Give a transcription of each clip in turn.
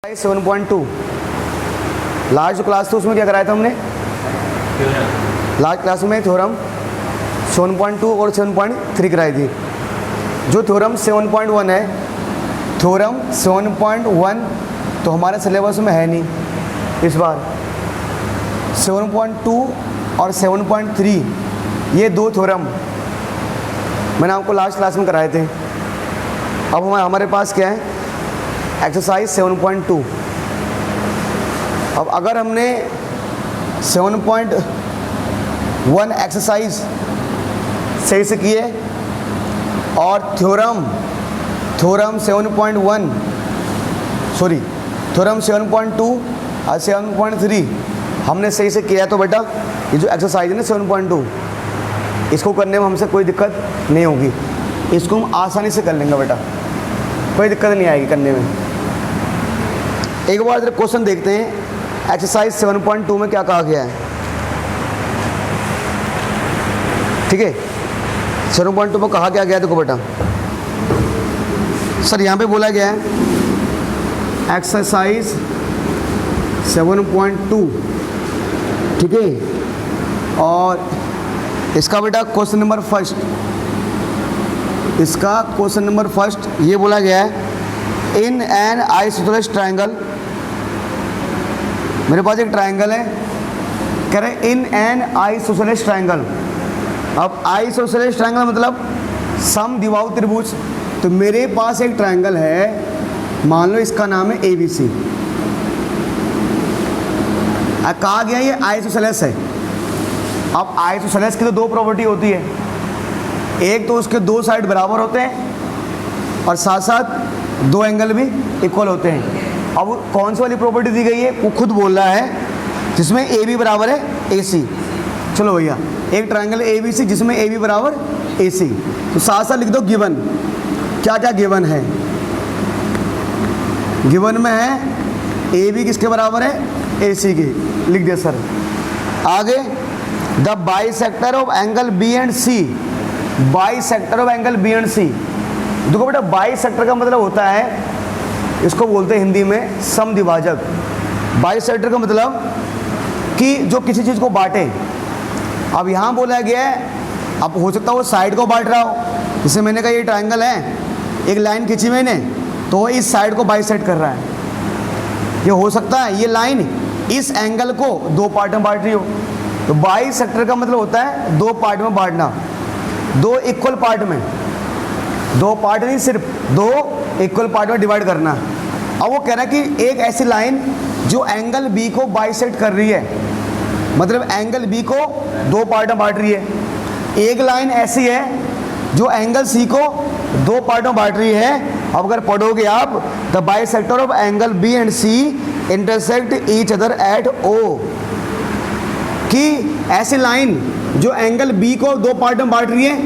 7.2 last class थी उसमें क्या कराया था हमने? लास्ट क्लास में थ्योरम 7.2 और 7.3 कराई थी। जो थ्योरम 7.1 है, थ्योरम 7.1 तो हमारे सिलेबस में है नहीं इस बार। 7.2 और 7.3 ये दो थ्योरम मैंने आपको लास्ट क्लास में कराए थे। अब हमारे पास क्या है? एक्सरसाइज 7.2। अब अगर हमने 7.1 एक्सरसाइज सही से किए और थ्योरम 7.1 सॉरी थ्योरम 7.2 और 7.3 हमने सही से किया तो बेटा ये जो एक्सरसाइज है ना 7.2 इसको करने में हमसे कोई दिक्कत नहीं होगी। इसको हम आसानी से कर लेंगे बेटा, कोई दिक्कत नहीं आएगी करने में। एक बार जरा क्वेश्चन देखते हैं एक्सरसाइज 7.2 में क्या कहा गया है। ठीक है, 7.2 में कहा क्या गया? देखो बेटा सर यहाँ पे बोला गया है एक्सरसाइज 7.2, ठीक है। और इसका बेटा क्वेश्चन नंबर फर्स्ट, इसका क्वेश्चन नंबर फर्स्ट ये बोला गया है इन एन आइसोसेलेस ट्रायंगल। मेरे पास एक ट्रायंगल है, कह रहे इन एन आइसोसेलेस ट्रायंगल। अब आइसोसेलेस ट्रायंगल मतलब समद्विबाहु त्रिभुज। तो मेरे पास एक ट्रायंगल है, मान लो इसका नाम है ABC। कहा गया ये आइसोसेलेस है। अब आइसोसेलेस की तो दो प्रॉपर्टी होती है, एक तो उसके दो साइड बराबर होते हैं और साथ साथ दो एंगल भी इक्वल होते हैं। अब कौन सी वाली प्रॉपर्टी दी गई है वो खुद बोल रहा है, जिसमें AB बराबर है AC। चलो भैया, एक ट्रायंगल ABC जिसमें AB बराबर AC, तो साथ साथ लिख दो गिवन। क्या क्या गिवन है? गिवन में है AB किसके बराबर है? AC के, लिख दिया सर। आगे the bisector of angle B and C, bisector of angle B and C। देखो बेटा बाइसेक्टर का मतलब होता है, इसको बोलते हैं हिंदी में समद्विभाजक। बाइसेक्टर का मतलब कि जो किसी चीज़ को बांटे। अब यहाँ बोला गया है, अब हो सकता है वो साइड को बांट रहा हो। जैसे मैंने कहा ये ट्रायंगल है, एक लाइन खींची मैंने तो इस साइड को बाइसेक्ट कर रहा है। ये हो सकता है ये लाइन इस एंगल को दो पार्ट में बांट रही हो। तो बाइसेक्टर का मतलब होता है दो पार्ट में बांटना, दो इक्वल पार्ट में, दो पार्ट नहीं सिर्फ दो इक्वल पार्ट में डिवाइड करना। अब वो कह रहा है कि एक ऐसी लाइन जो एंगल B को बाइसेक्ट कर रही है, मतलब एंगल B को दो पार्ट में बांट रही है। एक लाइन ऐसी है जो एंगल C को दो पार्ट में बांट रही है। अब अगर पढ़ोगे आप the bisector of angle B and C intersect each other at O, कि ऐसी लाइन जो एंगल B को दो पार्ट में बांट रही है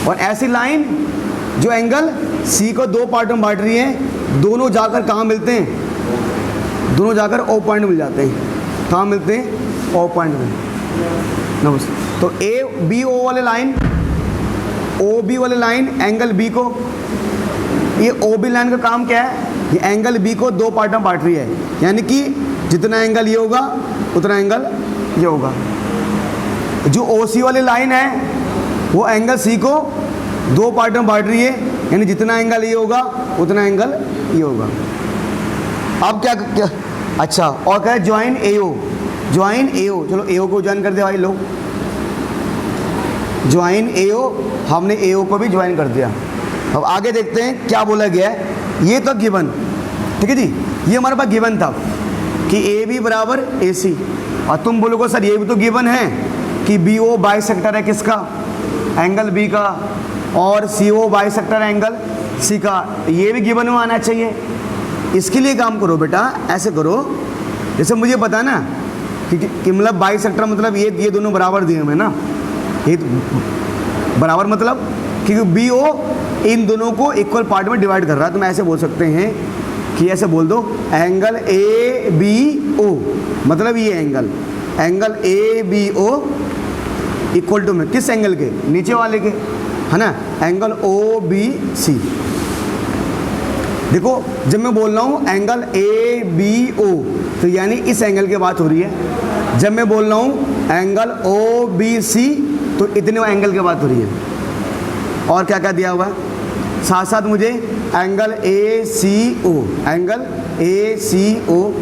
और ऐसी लाइन जो एंगल C को दो पार्ट में बांट रही है, दोनों जाकर कहाँ मिलते हैं? दोनों जाकर O पॉइंट मिल जाते हैं। कहाँ मिलते हैं? O पॉइंट में। नमस्ते। तो ABO वाले लाइन, OB वाले लाइन एंगल B को, ये OB लाइन का काम क्या है? ये एंगल B को दो पार्ट में बांट रही है, यानी कि जितना एंगल ये होगा उतना एंगल ये होगा। जो OC वाली लाइन है वो एंगल C को दो पार्ट में बांट रही है, यानी जितना एंगल ये होगा उतना एंगल ये होगा। अब क्या अच्छा, और क्या है? Join AO, join AO। चलो AO को ज्वाइन कर दिया भाई लोग, ज्वाइन AO, हमने AO को भी ज्वाइन कर दिया। अब आगे देखते हैं क्या बोला गया है। ये तो गिवन, ठीक है जी, ये हमारे पास गिवन था कि AB बराबर AC। और तुम बोलोगे सर ये भी तो गिवन है कि BO बाइसेक्टर है किसका? एंगल B का, और CO बाइसेक्टर एंगल C का। ये भी गिवन में आना चाहिए। इसके लिए काम करो बेटा, ऐसे करो जैसे मुझे पता ना कि मतलब बाइसेक्टर मतलब ये दोनों बराबर दिए हैं ना, ये बराबर मतलब क्योंकि BO इन दोनों को इक्वल पार्ट में डिवाइड कर रहा है। तो मैं ऐसे बोल सकते हैं कि ऐसे बोल दो एंगल ABO, मतलब ये एंगल ABO इक्वल टू में किस एंगल के? नीचे वाले के, है ना, एंगल OBC। देखो जब मैं बोल रहा हूँ एंगल ए बी ओ, तो यानी इस एंगल की बात हो रही है। जब मैं बोल रहा हूँ एंगल ओ बी सी, तो इतने एंगल की बात हो रही है। और क्या क्या दिया हुआ है साथ साथ मुझे angle A C O, angle A सी ओ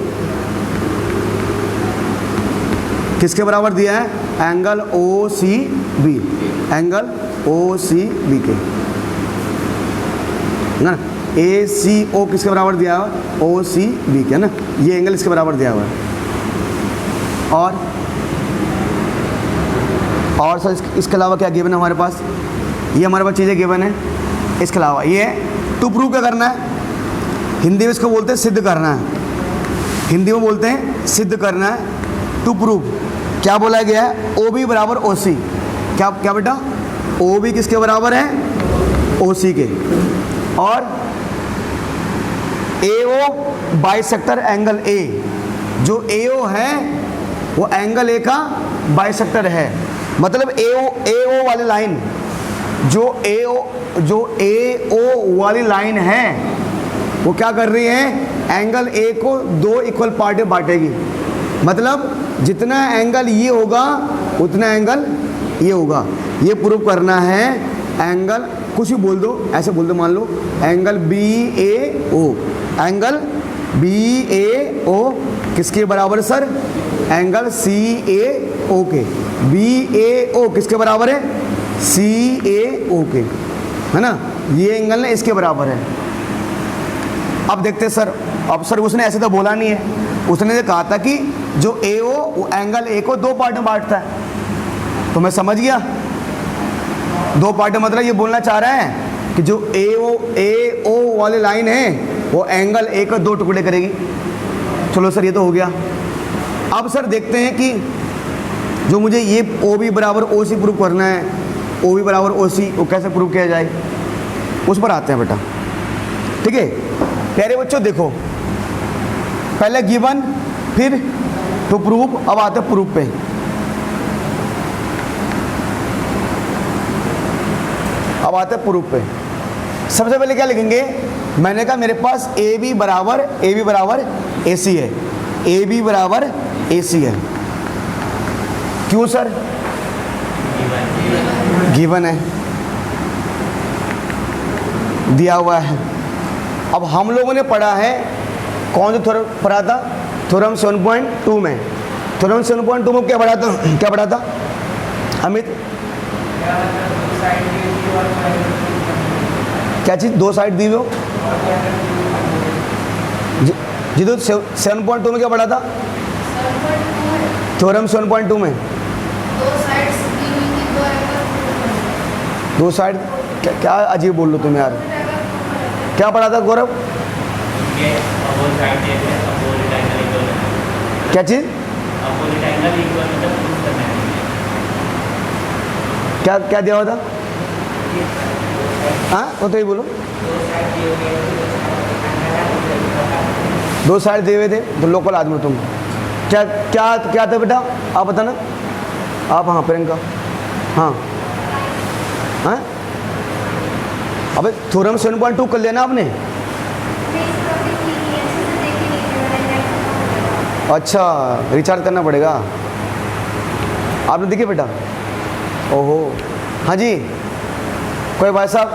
किसके बराबर दिया है? Angle O C B, angle O C B के ना। ए सी ओ किसके बराबर दिया हुआ है? ओ सी बी के ना, ये एंगल इसके बराबर दिया हुआ है। और सर इसके अलावा क्या गिवन है हमारे पास? ये हमारे पास चीज़ें गिवन है। इसके अलावा ये टू प्रूव क्या करना है? हिंदी में इसको बोलते हैं सिद्ध करना है, हिंदी में बोलते हैं सिद्ध करना है। टू प्रूव क्या बोला गया है? ओ बी बराबर ओ सी। क्या क्या बेटा? ओ बी किसके बराबर है? ओ सी के। और ए ओ बाइसेक्टर एंगल ए, जो ए ओ है वो एंगल ए का बाइसेक्टर है। मतलब ए ओ वाली लाइन, जो ए ओ वाली लाइन है वो क्या कर रही है? एंगल ए को दो इक्वल पार्ट में बांटेगी। मतलब जितना एंगल ये होगा उतना एंगल ये होगा। ये प्रूव करना है। एंगल कुछ भी बोल दो, ऐसे बोल दो, मान लो एंगल बी ए ओ, एंगल बी ए ओ किसके बराबर सर? एंगल सी ए ओ के। बी ए ओ किसके बराबर है? सी ए ओ के, है ना। ये एंगल ना इसके बराबर है। अब देखते सर, अब सर उसने ऐसे तो बोला नहीं है, उसने ये कहा था कि जो ए ओ वो एंगल ए को दो पार्ट में बांटता है। तो मैं समझ गया, दो पार्ट में मतलब ये बोलना चाह रहा है कि जो ए ओ वाली लाइन है वो एंगल ए को दो टुकड़े करेगी। चलो सर ये तो हो गया। अब सर देखते हैं कि जो मुझे ये ओ बी बराबर ओ सी प्रूव करना है, ओ बी बराबर ओ सी, वो कैसे प्रूव किया जाए, उस पर आते हैं बेटा। ठीक है प्यारे बच्चों, देखो पहले गिवन, फिर टू प्रूव, अब आते हैं प्रूफ पे। अब आते हैं प्रूफ पे। सबसे पहले क्या लिखेंगे? मैंने कहा मेरे पास ए बी बराबर ए सी है, ए बी बराबर ए सी है। क्यों सर? गिवन है, दिया हुआ है। अब हम लोगों ने पढ़ा है, कौन सा थ्योरम पढ़ा था? थ्योरम 7.2 में। थ्योरम 7.2 में क्या पढ़ा था अमित? क्या चीज़? दो साइड दी हो जी। तो 7.2 में क्या पढ़ा था? थ्योरम 7.2 में दो साइड क्या अजीब बोल लो तुम यार। क्या पढ़ा था गौरव? क्या चीज? क्या क्या दिया हुआ था? हाँ वो तो ही बोलो। दो साइड दिए हुए थे तो लोकल आदमी तुम। क्या क्या क्या था बेटा? आप बताना आप। हाँ प्रियंका, हाँ हाँ। अबे थ्योरम 7.2 कर लेना आपने। अच्छा रिचार्ज करना पड़ेगा। आपने देखिए बेटा? ओहो हाँ जी। कोई भाई साहब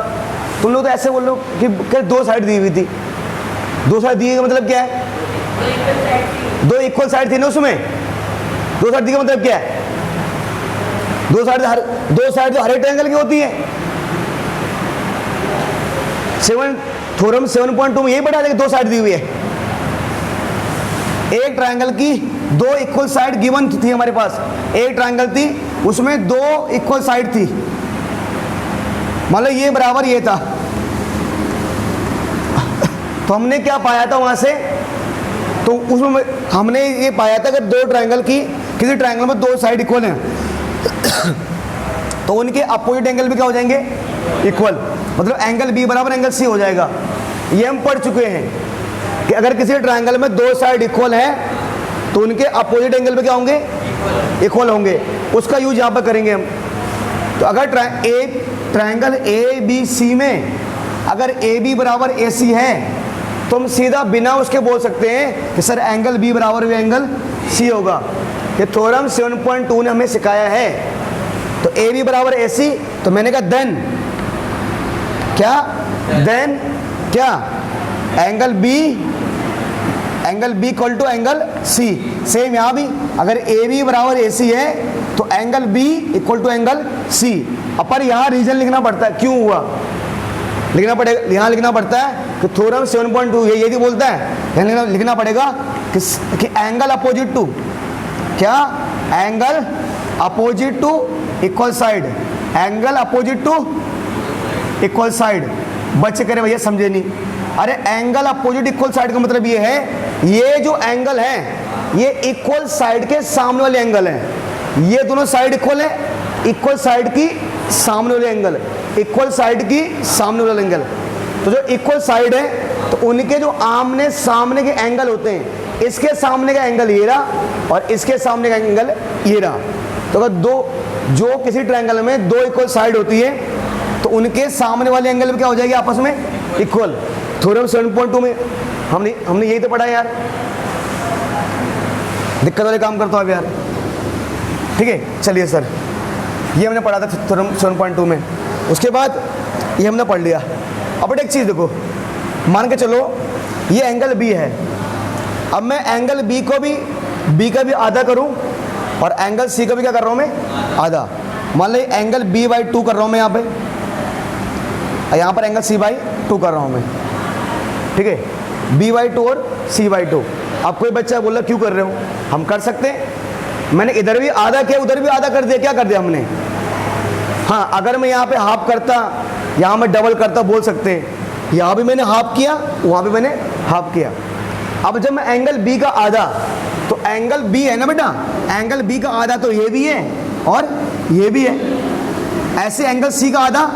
तुम लोग तो ऐसे बोल लो कि दो साइड दी हुई थी। दो साइड दिए का मतलब क्या है? दो इक्वल साइड थी ना उसमें। दो साइड दिए का मतलब क्या है? दो साइड जो हर एक ट्रायंगल की होती है। थ्योरम 7.2 में यही पढ़ा है, दो साइड दी हुई है। एक ट्रायंगल की दो इक्वल साइड गिवन थी हमारे पास। एक ट्रायंगल थी उसमें दो इक्वल साइड थी, मतलब ये बराबर ये था। तो हमने क्या पाया था वहां से? तो उसमें हमने ये पाया था कि दो ट्रायंगल की, किसी ट्रायंगल में दो साइड इक्वल हैं तो उनके अपोजिट एंगल भी क्या हो जाएंगे? इक्वल। मतलब एंगल बी बराबर एंगल सी हो जाएगा। ये हम पढ़ चुके हैं कि अगर किसी ट्रायंगल में दो साइड इक्वल है तो उनके अपोजिट एंगल में क्या होंगे? इक्वल होंगे। उसका यूज यहाँ पर करेंगे हम। तो अगर ट्रायंगल ए बी सी में अगर ए बी बराबर ए सी है तुम सीधा बिना उसके बोल सकते हैं कि सर एंगल बी बराबर भी एंगल सी होगा। ये थ्योरम 7.2 ने हमें सिखाया है। तो ए बी बराबर ए सी, तो मैंने कहा देन क्या angle B equal to angle C. Same यहाँ भी अगर ए बी बराबर ए सी है तो angle B equal to angle C. अब पर यहाँ रीजन लिखना पड़ता है, क्यों हुआ लिखना पड़ेगा, यहाँ लिखना पड़ता है कि थ्योरम 7.2 ये यदि बोलता है, यहाँ लिखना पड़ेगा कि एंगल अपोजिट टू क्या, angle opposite to equal side, angle opposite to equal side. बच्चे करे भैया समझे नहीं। अरे एंगल अपोजिट इक्वल साइड का मतलब ये है, ये जो एंगल है ये इक्वल साइड के सामने वाले एंगल है। ये दोनों साइड इक्वल है, इक्वल साइड की सामने वाले एंगल, इक्वल साइड की सामने वाले एंगल। तो जो इक्वल साइड है तो उनके जो आमने सामने के एंगल होते हैं, इसके सामने का एंगल ये रहा और इसके सामने का एंगल ये रहा। तो अगर जो किसी ट्रायंगल में दो इक्वल साइड होती है तो उनके सामने वाले एंगल में क्या हो जाएगी, आपस में इक्वल। थ्योरम 7.2 में हमने यही तो पढ़ा है यार। दिक्कत वाले काम करता हूँ अब यार, ठीक है। चलिए सर, ये हमने पढ़ा था थ्योरम 7.2 में। उसके बाद ये हमने पढ़ लिया। अब एक चीज़ देखो, मान के चलो ये एंगल बी है। अब मैं एंगल बी का भी आधा करूं और एंगल सी का भी क्या कर रहा हूं मैं, आधा। मान लो एंगल b/2 कर रहा हूं मैं यहाँ पर एंगल c/2 कर रहा हूं मैं, ठीक है। b/2 और c/2। अब कोई बच्चा बोला क्यों कर रहे हो, हम कर सकते हैं। मैंने इधर भी आधा किया उधर भी आधा कर दिया, क्या कर दिया हमने। हाँ, अगर मैं यहाँ पे हाफ करता, यहाँ मैं डबल करता, बोल सकते हैं। यहाँ भी मैंने हाफ किया, वहाँ भी मैंने हाफ किया। अब जब मैं एंगल बी का आधा, तो एंगल बी है ना बेटा, एंगल बी का आधा तो ये भी है और ये भी है। ऐसे एंगल सी का आधा,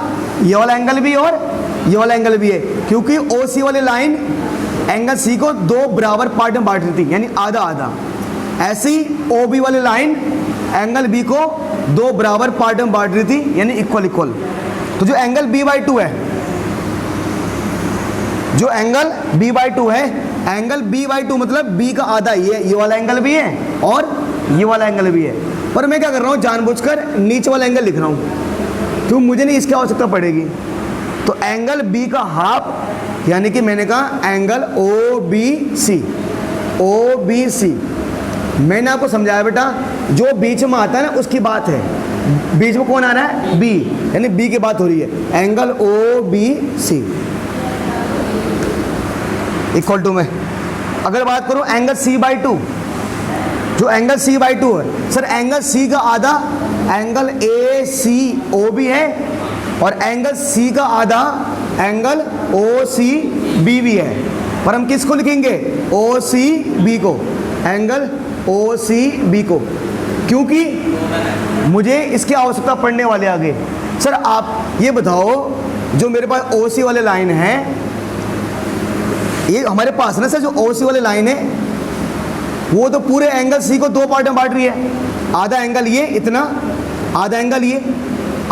ये वाला एंगल भी और ये वाला एंगल भी है, क्योंकि ओ सी वाली लाइन एंगल सी को दो बराबर पार्ट में बांट देती, यानी आधा आधा। ऐसी ओ बी वाली लाइन एंगल बी को दो बराबर पार्ट में बांट देती, यानी इक्वल इक्वल। तो जो एंगल b/2 है, जो एंगल b/2 है, एंगल b/2 मतलब b का आधा ये वाला एंगल भी है और ये वाला एंगल भी है। पर मैं क्या कर रहा हूँ, जानबूझकर नीचे वाला एंगल लिख रहा हूँ, क्यों, मुझे नहीं इसकी आवश्यकता पड़ेगी। तो एंगल b का हाफ, यानी कि मैंने कहा एंगल OBC। मैंने आपको समझाया बेटा, जो बीच में आता है ना उसकी बात है। बीच में कौन आ रहा है, b, यानी b की बात हो रही है। एंगल OBC इक्वल टू में अगर बात करूं एंगल c/2, जो एंगल c/2 है, सर एंगल c का आधा एंगल ACOB है और एंगल c का आधा एंगल OCB भी है। पर हम किसको लिखेंगे, OCB को, एंगल OCB को, क्योंकि मुझे इसकी आवश्यकता पड़ने वाले आगे। सर आप ये बताओ, जो मेरे पास OC वाले लाइन है, ये हमारे पास ना सर जो OC वाली लाइन है वो तो पूरे एंगल C को दो पार्ट में बांट रही है। आधा एंगल ये इतना, आधा एंगल ये।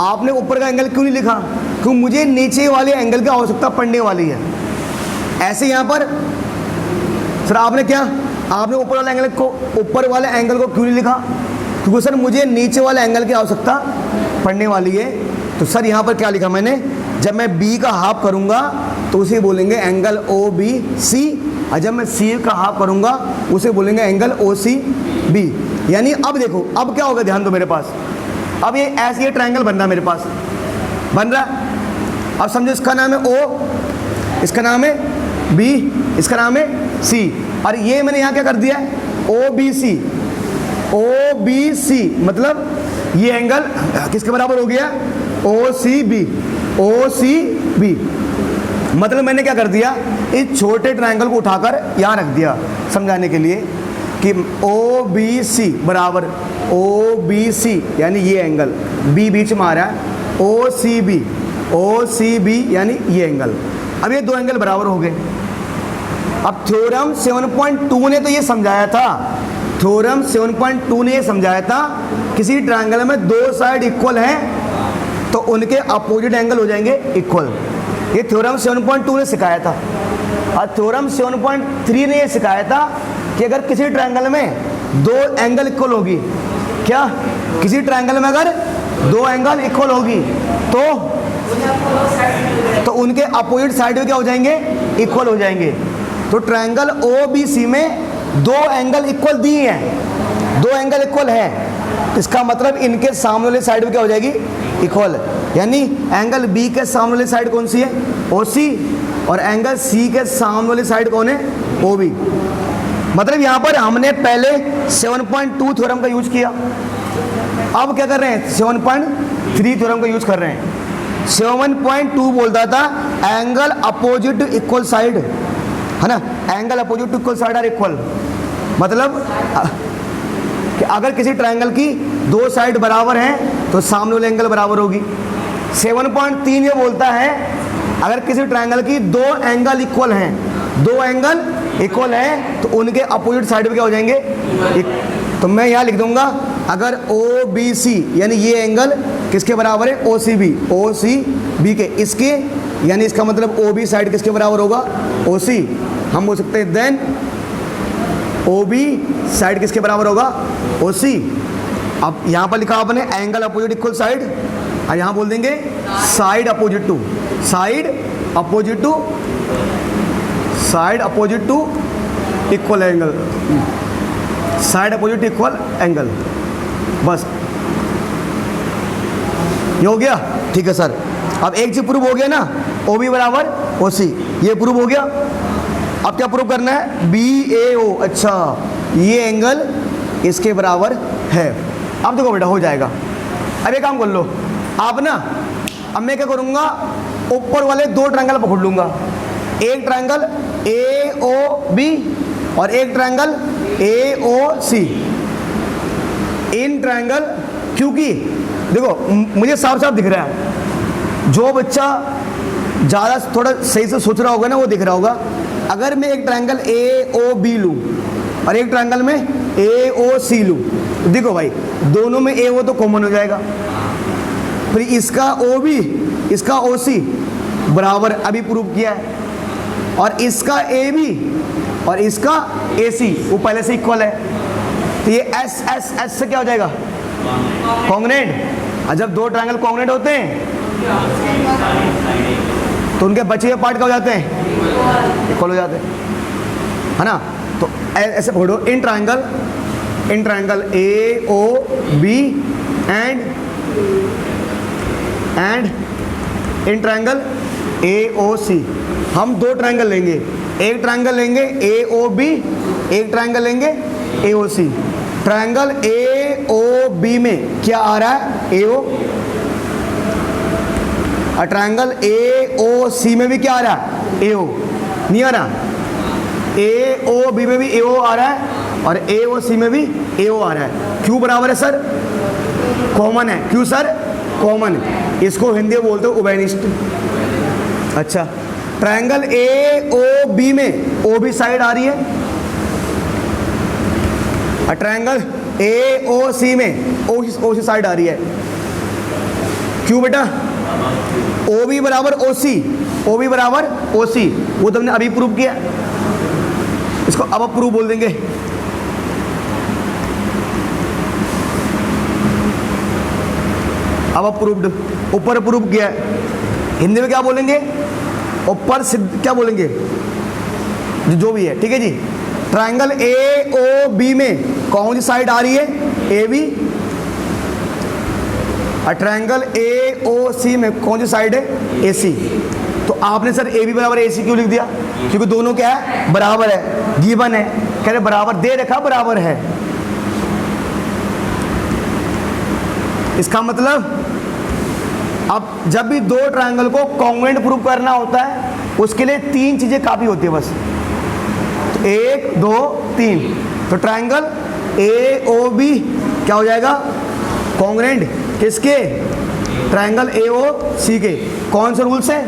आपने ऊपर का एंगल क्यों नहीं लिखा, क्योंकि मुझे नीचे वाले एंगल की आवश्यकता पड़ने वाली है। ऐसे यहाँ पर सर आपने क्या, आपने ऊपर वाले एंगल को क्यों नहीं लिखा, क्योंकि सर मुझे नीचे वाले एंगल की आवश्यकता पड़ने वाली है। तो सर यहाँ पर क्या लिखा मैंने, जब मैं B का हाफ करूँगा तो उसे बोलेंगे एंगल OBC, और जब मैं C का हाफ करूँगा उसे बोलेंगे एंगल OCB। यानी अब देखो, अब क्या होगा, ध्यान दो मेरे पास। अब ये ऐसे ये ट्रायंगल बन रहा मेरे पास, बन रहा। अब समझो इसका नाम है O, इसका नाम है B, इसका नाम है C, और ये मैंने यहाँ क्या कर दिया है, OBC मतलब ये एंगल किसके बराबर हो गया, OCB। मतलब मैंने क्या कर दिया, इस छोटे ट्रायंगल को उठाकर यहाँ रख दिया समझाने के लिए कि OBC बराबर OBC, यानी ये एंगल B बीच में आ रहा है, OCB यानी ये एंगल। अब ये दो एंगल बराबर हो गए। अब थ्योरम 7.2 ने तो ये समझाया था, थ्योरम 7.2 ने ये समझाया था किसी ट्रायंगल में दो साइड इक्वल हैं तो उनके अपोजिट एंगल हो जाएंगे इक्वल। ये थ्योरम 7.2 ने सिखाया था। और थ्योरम 7.3 ने ये सिखाया था कि अगर किसी ट्रायंगल में दो एंगल इक्वल होगी, क्या किसी ट्रायंगल में अगर दो एंगल इक्वल होगी तो उनके अपोजिट साइड में क्या हो जाएंगे, इक्वल हो जाएंगे। तो ट्रायंगल OBC में दो एंगल इक्वल दिए हैं, दो एंगल इक्वल है, इसका मतलब इनके सामने वाली साइड में क्या हो जाएगी, इक्वल। यानी एंगल B के सामने वाली साइड कौन सी है, OC, और एंगल C के सामने वाली साइड कौन है, OB। मतलब यहां पर हमने पहले 7.2 थ्योरम का यूज किया, अब क्या कर रहे हैं, 7.3 थ्योरम का यूज कर रहे हैं। 7.2 बोलता था angle opposite to equal side, है ना, angle opposite to equal side are equal. मतलब कि अगर किसी ट्रायंगल की दो साइड बराबर हैं तो सामने वाले एंगल बराबर होगी। 7.3 ये बोलता है अगर किसी ट्रायंगल की दो एंगल इक्वल हैं, दो एंगल इक्वल हैं तो उनके अपोजिट साइड पे क्या हो जाएंगे, तो मैं यहाँ लिख दूंगा अगर OBC यानी ये एंगल किसके बराबर है, OCB के, इसके यानी इसका मतलब OB साइड किसके बराबर होगा, OC। हम बोल सकते हैं देन OB साइड किसके बराबर होगा, OC। अब यहाँ पर लिखा आपने एंगल अपोजिट इक्वल साइड, और यहाँ बोल देंगे side opposite to, side opposite to, side opposite to equal angle, side opposite equal angle, बस ये हो गया। ठीक है सर, अब एक चीज प्रूव हो गया ना, OB बराबर OC, ये प्रूव हो गया। अब क्या प्रूव करना है, BAO, अच्छा ये एंगल इसके बराबर है। अब देखो बेटा हो जाएगा। अब एक काम कर लो आप ना, अब मैं क्या करूंगा, ऊपर वाले दो ट्रायंगल पकड़ लूंगा, एक ट्रायंगल AOB और एक ट्रायंगल AOC। इन ट्रायंगल, क्योंकि देखो मुझे साफ साफ दिख रहा है, जो बच्चा ज़्यादा थोड़ा सही से सोच रहा होगा ना वो दिख रहा होगा। अगर मैं एक ट्रायंगल AOB लूँ और एक ट्रायंगल में AOC लूँ, देखो भाई दोनों में AO तो कॉमन हो जाएगा, फिर इसका OB इसका OC बराबर अभी प्रूव किया है, और इसका AB और इसका AC वो पहले से इक्वल है, तो ये S से क्या हो जाएगा, कॉन्ग्रुएंट। और जब दो ट्रायंगल कॉन्ग्रुएंट होते हैं तो उनके बचे हुए पार्ट क्या हो जाते हैं, इक्वल हो जाते हैं, है ना। तो ऐसे पकड़ो, in triangle AOB and in triangle AOC, हम दो ट्रायंगल लेंगे, एक ट्रायंगल लेंगे AOB, एक ट्रायंगल लेंगे AOC। ट्रायंगल AOB में क्या आ रहा है, AO, और ट्रायंगल AOC में भी क्या आ रहा है, AO। नहीं आ रहा, AOB में भी AO आ रहा है और AOC में भी AO आ रहा है। क्यों बराबर है सर, कॉमन है। क्यों सर, कॉमन है। इसको हिंदी में बोलते हो उभयनिष्ठ। अच्छा, ट्रायंगल AOB में OB साइड आ रही है और ट्रायंगल AOC में OC साइड आ रही है। क्यों बेटा, OB बराबर OB बराबर OC, वो तो हमने अभी प्रूव किया, इसको अब प्रूव बोल देंगे। अब प्रूव्ड, ऊपर प्रूव किया है, हिंदी में क्या बोलेंगे, ऊपर सिद्ध क्या बोलेंगे, जो भी है, ठीक है जी। ट्रायंगल AOB में कौन सी साइड आ रही है, AB, और ट्रायंगल AOC में कौन सी साइड है, AC। तो आपने सर AB बराबर AC क्यों लिख दिया, क्योंकि दोनों क्या है, बराबर है, गिवन है, कह रहे बराबर दे रखा, बराबर है। इसका मतलब अब जब भी दो ट्रायंगल को कॉन्ग्रुएंट प्रूव करना होता है उसके लिए तीन चीजें काफी होती है बस, तो 1 2 3। तो ट्रायंगल AOB क्या हो जाएगा, कॉन्ग्रुएंट किसके, ट्रायंगल AOC के। कौन से रूल से,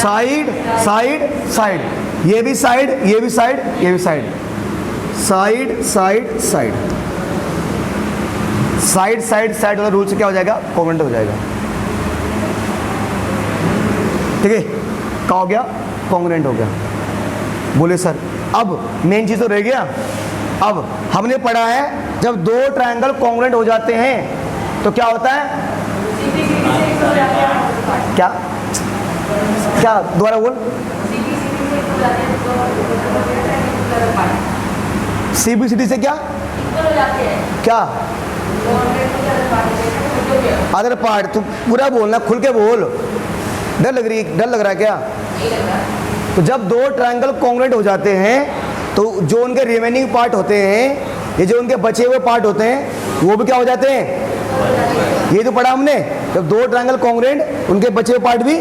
साइड साइड साइड, ये भी साइड, ये भी साइड, ये भी side, side side side, side side side वाला रूल से क्या हो जाएगा, कॉन्ग्रुएंट हो जाएगा। ठीक है, क्या हो गया, कॉन्ग्रुएंट हो गया। बोले सर अब मेन चीज तो रह गया। अब हमने पढ़ा है जब दो ट्रायंगल कॉन्ग्रुएंट हो जाते हैं तो क्या होता है? क्या क्या दोबारा बोल। CBCD से क्या क्या अदर पार्ट? तू पूरा बोलना, खुल के बोल। डर लग रहा है क्या? तो जब दो ट्रायंगल कॉन्ग्रुएंट हो जाते हैं तो जो उनके रिमेनिंग पार्ट होते हैं, ये जो उनके बचे हुए पार्ट होते हैं वो भी क्या हो जाते हैं? ये तो पढ़ा हमने, जब दो ट्रायंगल कॉन्ग्रुएंट उनके बचे हुए पार्ट भी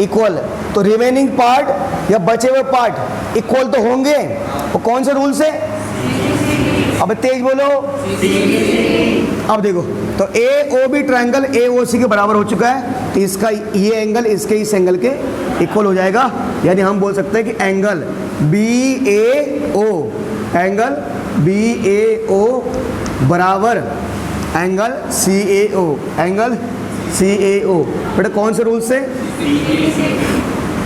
इक्वल, तो रिमेनिंग पार्ट या बचे हुए पार्ट इक्वल तो होंगे। वो कौन से रूल से? अब तेज बोलो। अब देखो तो AOB ट्रायंगल AOC के बराबर हो चुका है, तो इसका ये एंगल इसके इस एंगल के इक्वल हो जाएगा। यानी हम बोल सकते हैं कि एंगल BAO बराबर एंगल CAO। बेटा कौन से रूल से?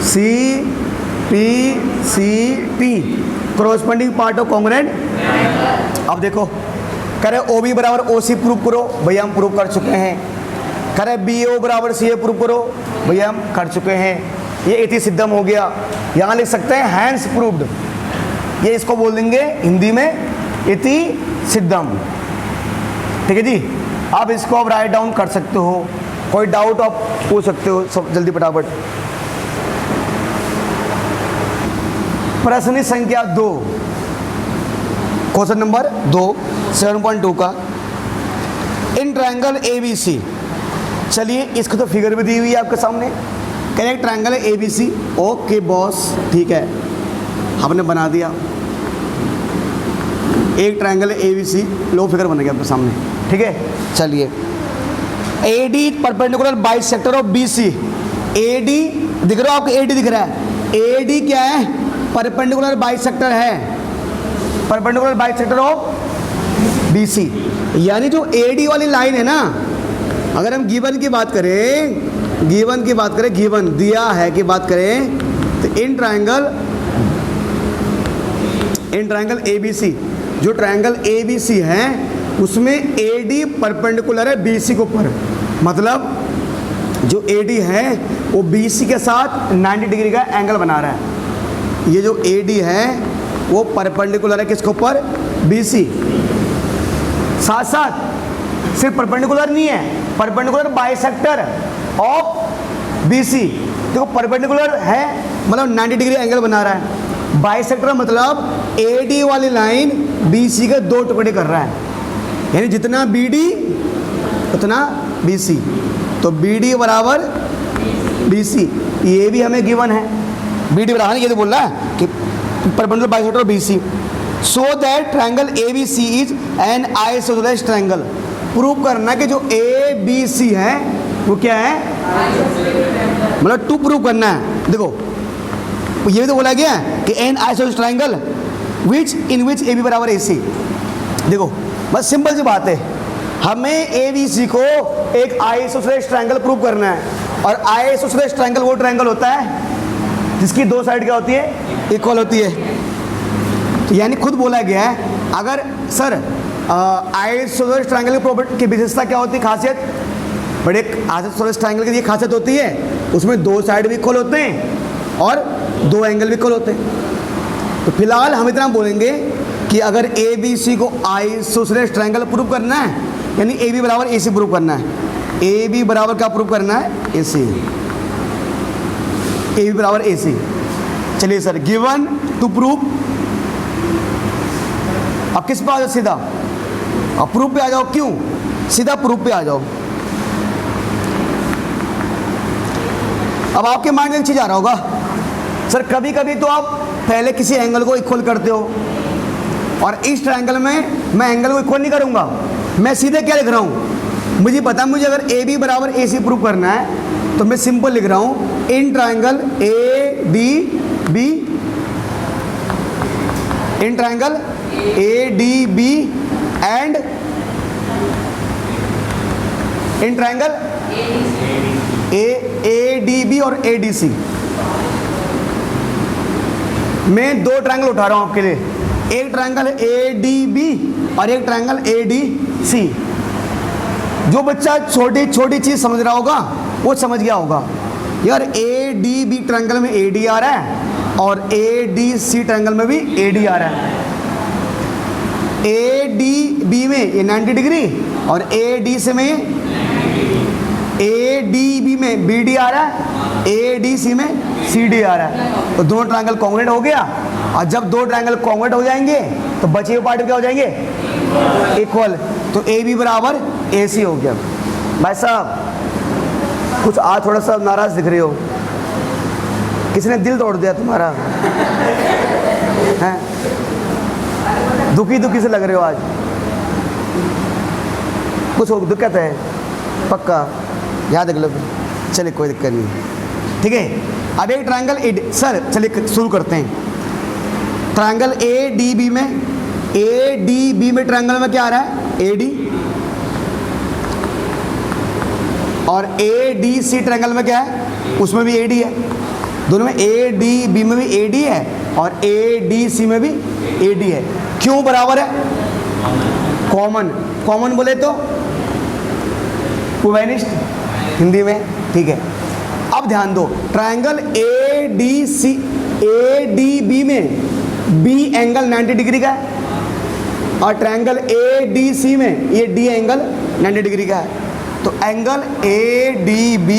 CPCT, corresponding part of congruent. अब देखो कह रहे OB बराबर OC प्रूव करो, भैया हम प्रूव कर चुके हैं। कह रहे BO बराबर CA प्रूव करो, भैया हम कर चुके हैं। ये इति सिद्धम हो गया। यहाँ लिख सकते हैं हैंस प्रूव्ड, ये इसको बोल देंगे हिंदी में इति सिद्धम। ठीक है जी। आप इसको आप राइट डाउन कर सकते हो, कोई डाउट आप पूछ सकते हो सब जल्दी फटाफट। प्रश्न संख्या 2, क्वेश्चन नंबर 2 7.2 का, इन ट्रायंगल ABC। चलिए इसको तो फिगर भी दी हुई है आपके सामने। कह रहे ट्रायंगल है ABC। ओके बॉस, ठीक है, हमने बना दिया एक ट्रायंगल है ABC, लो फिगर बन गया आपके सामने। ठीक है, चलिए AD perpendicular bisector of BC। AD दिख रहा है आपको? AD दिख रहा है। AD क्या है? परपेंडिकुलर बाइसेक्टर है, परपेंडिकुलर बाइसेक्टर ऑफ BC। यानी जो AD वाली लाइन है ना, अगर हम गिवन की बात करें, गिवन दिया है की बात करें, तो इन ट्रायंगल ABC, जो ट्रायंगल ABC है उसमें AD परपेंडिकुलर है BC के ऊपर। मतलब जो AD है वो BC के साथ 90 डिग्री का एंगल बना रहा है। ये जो AD है वो परपेंडिकुलर है किसके ऊपर? BC। साथ साथ सिर्फ परपेंडिकुलर नहीं है, परपेंडिकुलर बाइसेक्टर ऑफ BC। देखो परपेंडिकुलर है मतलब 90 डिग्री एंगल बना रहा है, बाइसेक्टर मतलब AD वाली लाइन BC के दो टुकड़े कर रहा है, यानी जितना BD उतना BC। तो BD बराबर BC, ये भी हमें गिवन है। BD बराबर ये तो बोल रहा है कि perpendicular bisector of BC, so that triangle ABC is an isosceles triangle. Prove करना कि जो ABC है वो क्या है? मतलब टू प्रूव करना है। देखो ये भी तो बोला गया कि N isosceles triangle in which AB बराबर AC। देखो बस सिंपल सी बात है, हमें ABC को एक आइसोसेलेस ट्रायंगल प्रूव करना है, और आइसोसेलेस ट्रायंगल वो ट्रायंगल होता है जिसकी दो साइड क्या होती है? इक्वल होती है। तो यानी खुद बोला गया है, अगर सर आइसोसेलेस ट्रायंगल की विशेषता क्या होती है, खासियत? बड़े आइसोसेलेस ट्रायंगल की ये खासियत होती है, उसमें दो साइड भी इक्वल होते हैं और दो एंगल भी इक्वल होते हैं। तो फिलहाल हम इतना बोलेंगे कि अगर ABC को आइसोसेलेस ट्रायंगल प्रूव करना है, यानी AB बराबर AC प्रूव करना है। AB बराबर क्या प्रूव करना है? AC। AB बराबर AC। चलिए सर, गिवन टू प्रूव। अब किस पे आ जाओ? सीधा अब प्रूफ पे आ जाओ। क्यों? सीधा प्रूफ पे आ जाओ। अब आपके माइंड में एक चीज आ रहा होगा, सर कभी कभी तो आप पहले किसी एंगल को इक्वल करते हो, और इस ट्रायंगल में मैं एंगल को इक्वल नहीं करूंगा, मैं सीधे क्या लिख रहा हूं? मुझे पता, मुझे अगर AB बराबर AC प्रूव करना है तो मैं सिंपल लिख रहा हूं, in triangle ADB, in triangle ADB and in triangle ADB और ADC। मैं दो ट्रायंगल उठा रहा हूं आपके लिए, एक ट्रायंगल है ADB और एक ट्रायंगल ADC। जो बच्चा छोटी छोटी चीज समझ रहा होगा वो समझ गया होगा। यार ADB ट्रायंगल में AD आ रहा है और ADC ट्रायंगल में भी AD आ रहा है। ADB में ये 90 डिग्री और ADC में ADB में BD आ रहा है, ADC में CD आ रहा है। तो दो ट्रायंगल कॉन्ग्रुएंट हो गया, और जब दो ट्रायंगल कॉन्ग्रुएंट हो जाएंगे तो बचे हुए पार्ट क्या हो जाएंगे, इक्वल। तो AB बराबर AC हो गया। भाई साहब कुछ आज थोड़ा सा नाराज दिख रहे हो, किसने दिल तोड़ दिया तुम्हारा हैं? दुखी दुखी से लग रहे हो आज, कुछ दिक्कत है पक्का, याद रख लो। चलिए कोई दिक्कत नहीं, ठीक है। अब एक ट्रायंगल सर चलिए शुरू करते हैं। ट्रायंगल ADB में ट्रायंगल में क्या आ रहा है, AD, और ADC ट्रायंगल में क्या है, उसमें भी AD है। दोनों में ADB में भी AD है और ADC में भी AD है। क्यों बराबर है, कॉमन, कॉमन बोले तो कोवेनिस्ट हिंदी में, ठीक है। अब ध्यान दो, ट्रायंगल ADB में B एंगल 90 डिग्री का है और ट्रायंगल ADC में ये D एंगल 90 डिग्री का है। तो angle ADB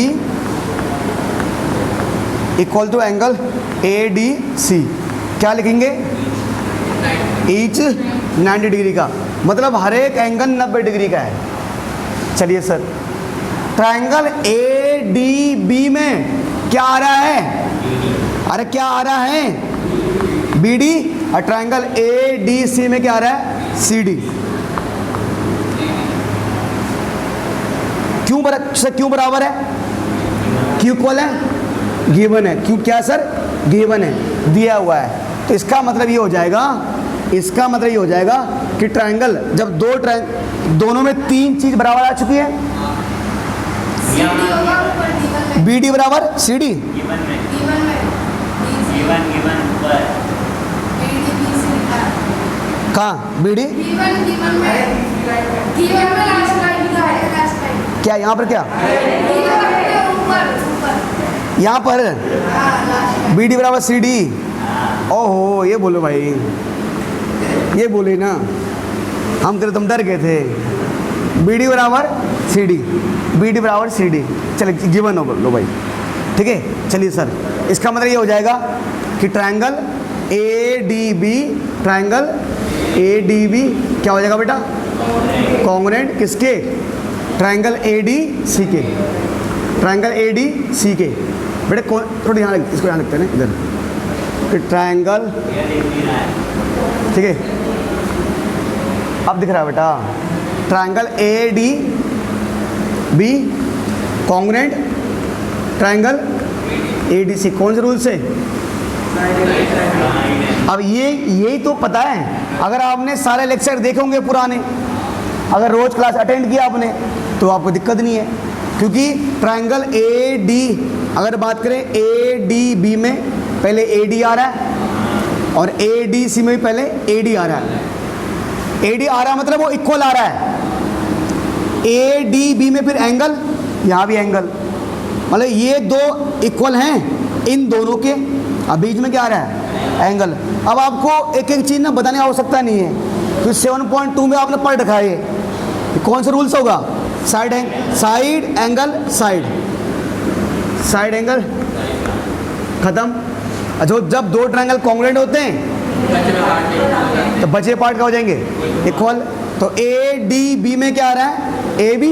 equal to angle ADC क्या लिखेंगे, ईच 90 डिग्री का, मतलब हर एक एंगल 90 डिग्री का है। चलिए सर, ट्रायंगल ADB में क्या आ रहा है, अरे क्या आ रहा है, BD, और ट्रायंगल ADC में क्या आ रहा है, CD। क्यों बराबर है, क्यों इक्वल है, गिवन है। क्यों क्या सर, गिवन है, दिया हुआ है। तो इसका मतलब ये हो जाएगा, इसका मतलब ये हो जाएगा कि ट्रायंगल जब दोनों में तीन चीज बराबर आ चुकी है, BD बराबर CD, कहाँ BD क्या यहाँ पर, क्या यहाँ पर BD बराबर CD। ओहो ये बोलो भाई, ये बोले ना, हम करे तुम डर गए थे। BD बराबर CD, BD बराबर CD, चलिए गिवन हो लो भाई, ठीक है। चलिए सर, इसका मतलब ये हो जाएगा कि ट्रायंगल ADB क्या हो जाएगा बेटा, कॉन्ग्रुएंट किसके, ट्रायंगल ADC के, ट्रायंगल ADC के। बेटा थोड़ी यहाँ इसको यहाँ लिखते हैं ना इधर, कि ट्रायंगल, ठीक है। अब दिख रहा है बेटा, triangle ADB congruent triangle ADC, कौन से रूल से, अब यही तो पता है। अगर आपने सारे लेक्चर देखे होंगे पुराने, अगर रोज क्लास अटेंड किया आपने, तो आपको दिक्कत नहीं है। क्योंकि ट्रायंगल अगर बात करें ADB में पहले AD आ रहा है और ADC में भी पहले AD आ रहा है। AD आ रहा है मतलब वो इक्वल आ रहा है। ADB में फिर एंगल, यहाँ भी एंगल, मतलब ये दो इक्वल हैं इन दोनों के, अब बीच में क्या आ रहा है, एंगल। अब आपको एक एक चीज़ ना बताने की आवश्यकता नहीं है, तो 7.2 में आपने पढ़ रखा है। कौन सा रूल्स होगा, साइड एंगल, साइड एंगल खत्म। जो जब दो ट्रायंगल कॉन्ग्रुएंट होते हैं तो बचे पार्ट क्या हो जाएंगे, इक्वल। तो ADB में क्या आ रहा है, AB,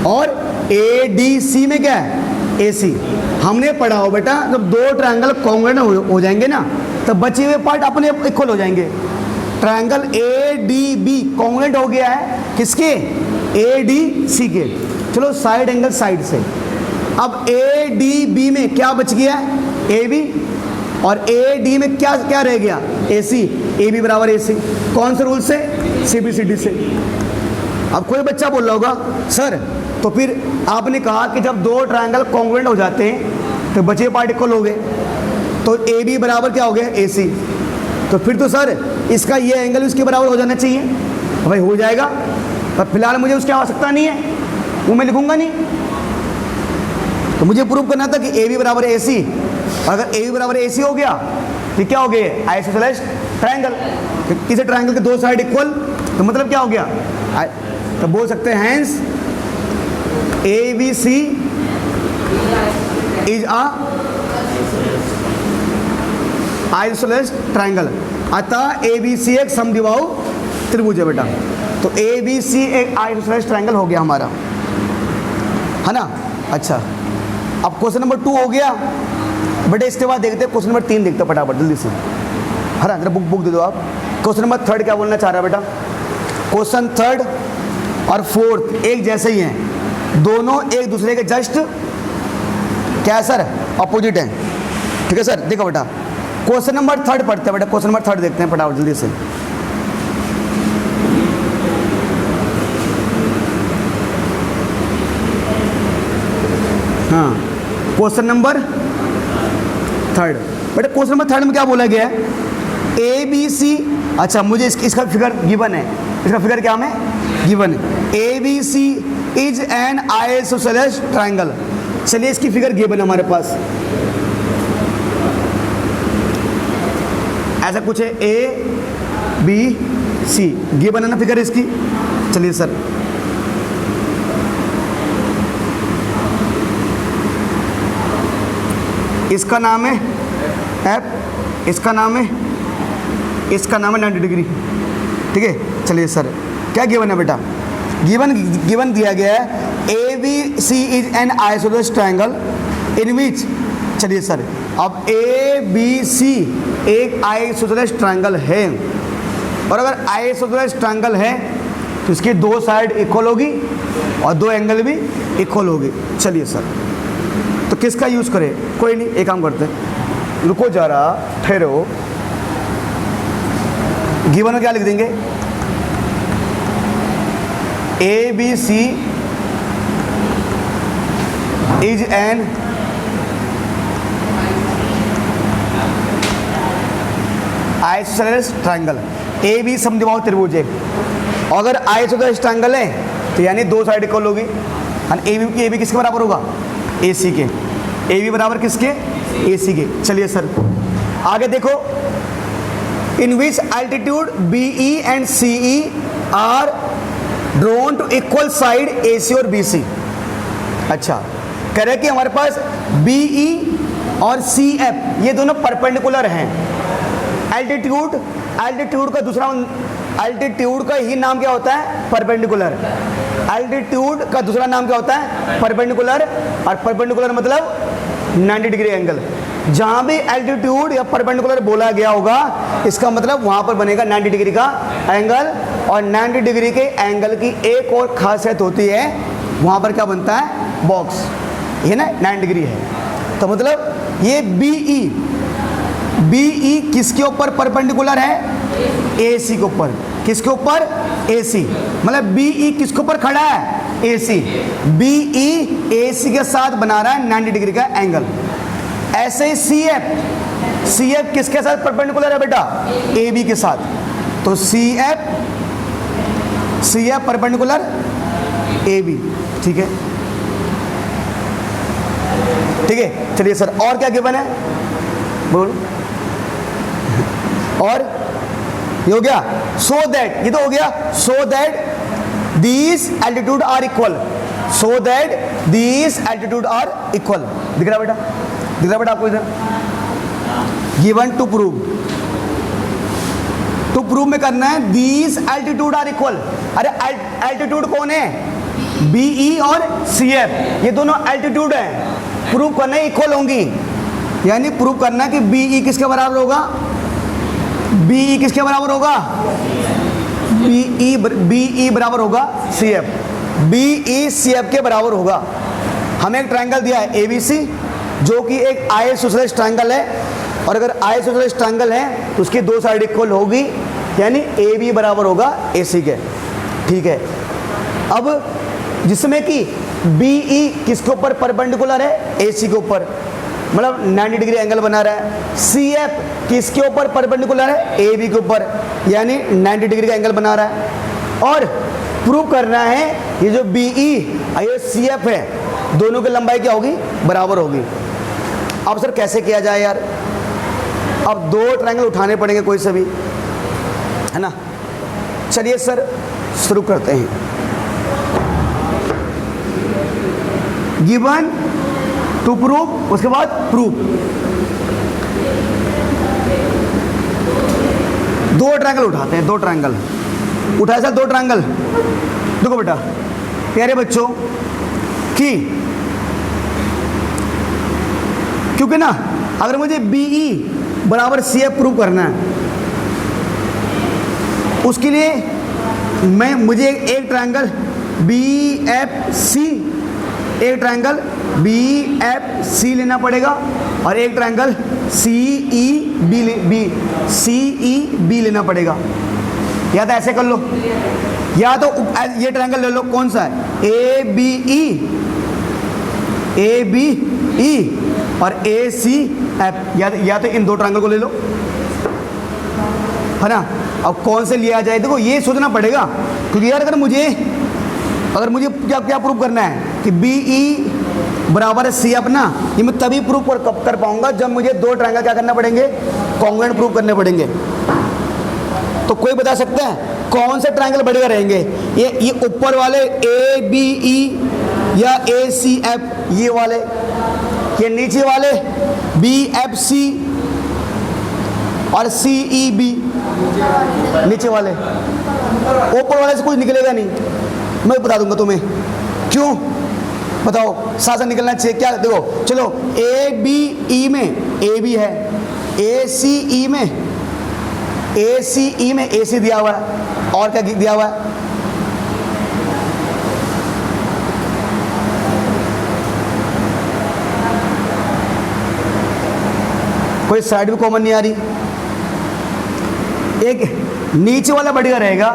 और ADC में क्या है, AC। हमने पढ़ा हो बेटा, जब दो ट्रायंगल कॉन्ग्रुएंट हो जाएंगे ना, तब बचे हुए पार्ट अपने इक्वल हो जाएंगे। ट्रायंगल ADB कॉन्ग्रुएंट हो गया है किसके, ADC के। चलो साइड एंगल साइड से। अब ADB में क्या बच गया, AB, और AD में क्या क्या रह गया, AC। AB बराबर AC, कौन से रूल से, CBCD से। अब कोई बच्चा बोल रहा होगा सर, तो फिर आपने कहा कि जब दो ट्रायंगल कॉन्ग्रुएंट हो जाते हैं तो बचे पार्ट इक्वल हो गए। तो ए बी बराबर क्या हो गया, ए सी। तो फिर तो सर इसका ये एंगल उसके बराबर हो जाना चाहिए। भाई हो जाएगा, पर फिलहाल मुझे उसकी आवश्यकता नहीं है, वो मैं लिखूंगा नहीं। तो मुझे प्रूव करना था कि ए बी बराबर ए सी। अगर ए बी बराबर ए सी हो गया तो क्या हो गया, आइसोसेलेस ट्रायंगल। किसी ट्रायंगल के दो साइड इक्वल, तो मतलब क्या हो गया, तो बोल सकते हैं hence A B C is a isosceles triangle. अतः ए बी सी एक समद्विबाहु त्रिभुज है बेटा। तो ए बी सी एक आइसोसेलेस ट्रायंगल हो गया हमारा, है ना। अच्छा, अब क्वेश्चन नंबर 2 हो गया बेटा। इसके बाद देखते हैं क्वेश्चन नंबर 3, देखते हैं फटाफट जल्दी से, है ना। जरा बुक दे दो आप। क्वेश्चन नंबर 3 क्या बोलना चाह रहा है बेटा। क्वेश्चन 3 और 4 एक जैसे ही हैं, दोनों एक दूसरे के जस्ट क्या है सर, अपोजिट हैं। ठीक है सर, देखो बेटा क्वेश्चन नंबर 3 पढ़ते हैं बेटा। क्वेश्चन नंबर 3 देखते हैं फटाफट जल्दी से। हाँ, क्वेश्चन नंबर 3 बेटा। क्वेश्चन नंबर 3 में क्या बोला गया है, ए बी सी। अच्छा, मुझे इसका फिगर गिवन है, इसका फिगर क्या है, गिवन है। A B C is an isosceles triangle. चलिए इसकी फिगर गिवन है हमारे पास, ऐसा कुछ है, ए बी सी गिवन है ना फिगर इसकी। चलिए सर, इसका नाम है एफ, इसका नाम है 90 डिग्री। ठीक है, चलिए सर क्या गिवन है बेटा, गिवन दिया गया है A B C is an isosceles triangle in which. चलिए सर, अब ए बी सी एक आइसोसेलेस ट्रायंगल है, और अगर आइसोसेलेस ट्रायंगल है तो इसकी दो साइड इक्वल होगी और दो एंगल भी इक्वल होगी। चलिए सर, तो किसका यूज करें, कोई नहीं, एक काम करते हैं, रुको जरा ठहरो। गिवन में क्या लिख देंगे, A B C is an isosceles triangle. A B समद्विबाहु त्रिभुज है, अगर आइसोसेलेस ट्रायंगल है तो यानी दो साइड इक्वल होगी। ए बी किसके बराबर होगा, ए सी के। ए बी बराबर किसके, ए सी के। चलिए सर आगे देखो, in which altitude B E and C E are drawn to equal side A C और बी सी। अच्छा, कह रहे कि हमारे पास बी ई और सी एफ ये दोनों परपेंडिकुलर हैं। एल्टीट्यूड का दूसरा, एल्टीट्यूड का ही नाम क्या होता है, परपेंडिकुलर। एल्टीट्यूड का दूसरा नाम क्या होता है, परपेंडिकुलर। और परपेंडिकुलर मतलब 90 डिग्री एंगल। जहां भी एल्टीट्यूड या परपेंडिकुलर बोला गया होगा, इसका मतलब वहां पर बनेगा 90 डिग्री का एंगल। और 90 डिग्री के एंगल की एक और खासियत होती है, वहां पर क्या बनता है, बॉक्स, ये ना 90 डिग्री है। तो मतलब ये बीई किसके ऊपर परपेंडिकुलर है, ए सी के ऊपर। किसके ऊपर, ए सी। मतलब बीई किसके ऊपर खड़ा है, ए सी। बीई ए सी के साथ बना रहा है 90 डिग्री का एंगल। ऐसे ही सी एफ किसके साथ परपेंडिकुलर है बेटा, ए बी के साथ। तो C F perpendicular A B. ठीक है, ठीक है। चलिए सर, और क्या गिवन है, बोल। और ये हो गया, सो दैट, ये तो हो गया, so that these altitude are equal. So that these altitude are equal. दिख रहा बेटा, दिख रहा बेटा आपको इधर, गिवन टू प्रूव में करना है दीज एल्टीट्यूड आर इक्वल। अरे एल्टीट्यूड कौन है, बीई और सी एफ, ये दोनों एल्टीट्यूड हैं। प्रूव करना है इक्वल होंगी, यानी प्रूव करना कि बीई किसके बराबर होगा, बीई किसके बराबर होगा, बीई बराबर होगा C F. B E C F के बराबर होगा। हमें एक ट्रायंगल दिया है एबीसी, जो कि एक आइसोसेलेस ट्रायंगल है, और अगर आइसोसेलेस ट्रायंगल है तो उसकी दो साइड इक्वल होगी, यानी ए बी बराबर होगा ए सी के। ठीक है, अब जिसमें कि बीई किसके ऊपर परपेंडिकुलर है, ए सी के ऊपर, मतलब 90 डिग्री एंगल बना रहा है। सी एफ किसके ऊपर परपेंडिकुलर है, ए बी के ऊपर, यानी 90 डिग्री का एंगल बना रहा है। और प्रूव करना है ये जो बी ई ये सी एफ है, दोनों की लंबाई क्या होगी, बराबर होगी। अब सर कैसे किया जाए यार, अब दो ट्रायंगल उठाने पड़ेंगे कोई से भी, है ना। चलिए सर शुरू करते हैं। गिवन टू प्रूव, उसके बाद प्रूव। दो ट्रायंगल उठाते हैं, दो ट्रायंगल उठाए सर, दो ट्रायंगल। देखो बेटा प्यारे बच्चों कि क्योंकि ना अगर मुझे बीई बराबर सी एफ प्रूव करना है, उसके लिए मुझे एक ट्रायंगल बी एफ सी, एक ट्रायंगल बी एफ सी लेना पड़ेगा और एक ट्रायंगल सी ई बी लेना पड़ेगा। या तो ऐसे कर लो, या तो ये ट्रायंगल ले लो, कौन सा है, ए बी ई और ए सी एफ, या तो इन दो ट्रायंगल को ले लो, है ना। अब कौन से लिया जाए, देखो ये सोचना पड़ेगा, क्योंकि यार अगर मुझे क्या क्या प्रूव करना है कि बी ई बराबर है सी एफ ना, ये मैं तभी प्रूव कर पाऊंगा जब मुझे दो ट्रायंगल क्या करना पड़ेंगे, कॉन्ग्रुएंट प्रूव करने पड़ेंगे। तो कोई बता सकता है कौन से ट्रायंगल बढ़िया रहेंगे, ये ऊपर वाले ए बी ई या ए सी एफ ये वाले, ये नीचे वाले बी एफ सी और सी ई बी, नीचे वाले, ऊपर वाले से कुछ निकलेगा नहीं, मैं बता दूंगा तुम्हें क्यों, बताओ साथ साथ निकलना चाहिए क्या। देखो चलो ए बी ई में ए बी है, ए सी ई में ए सी दिया हुआ है, और क्या दिया हुआ है, कोई साइड भी कॉमन नहीं आ रही। एक नीचे वाला बढ़िया रहेगा,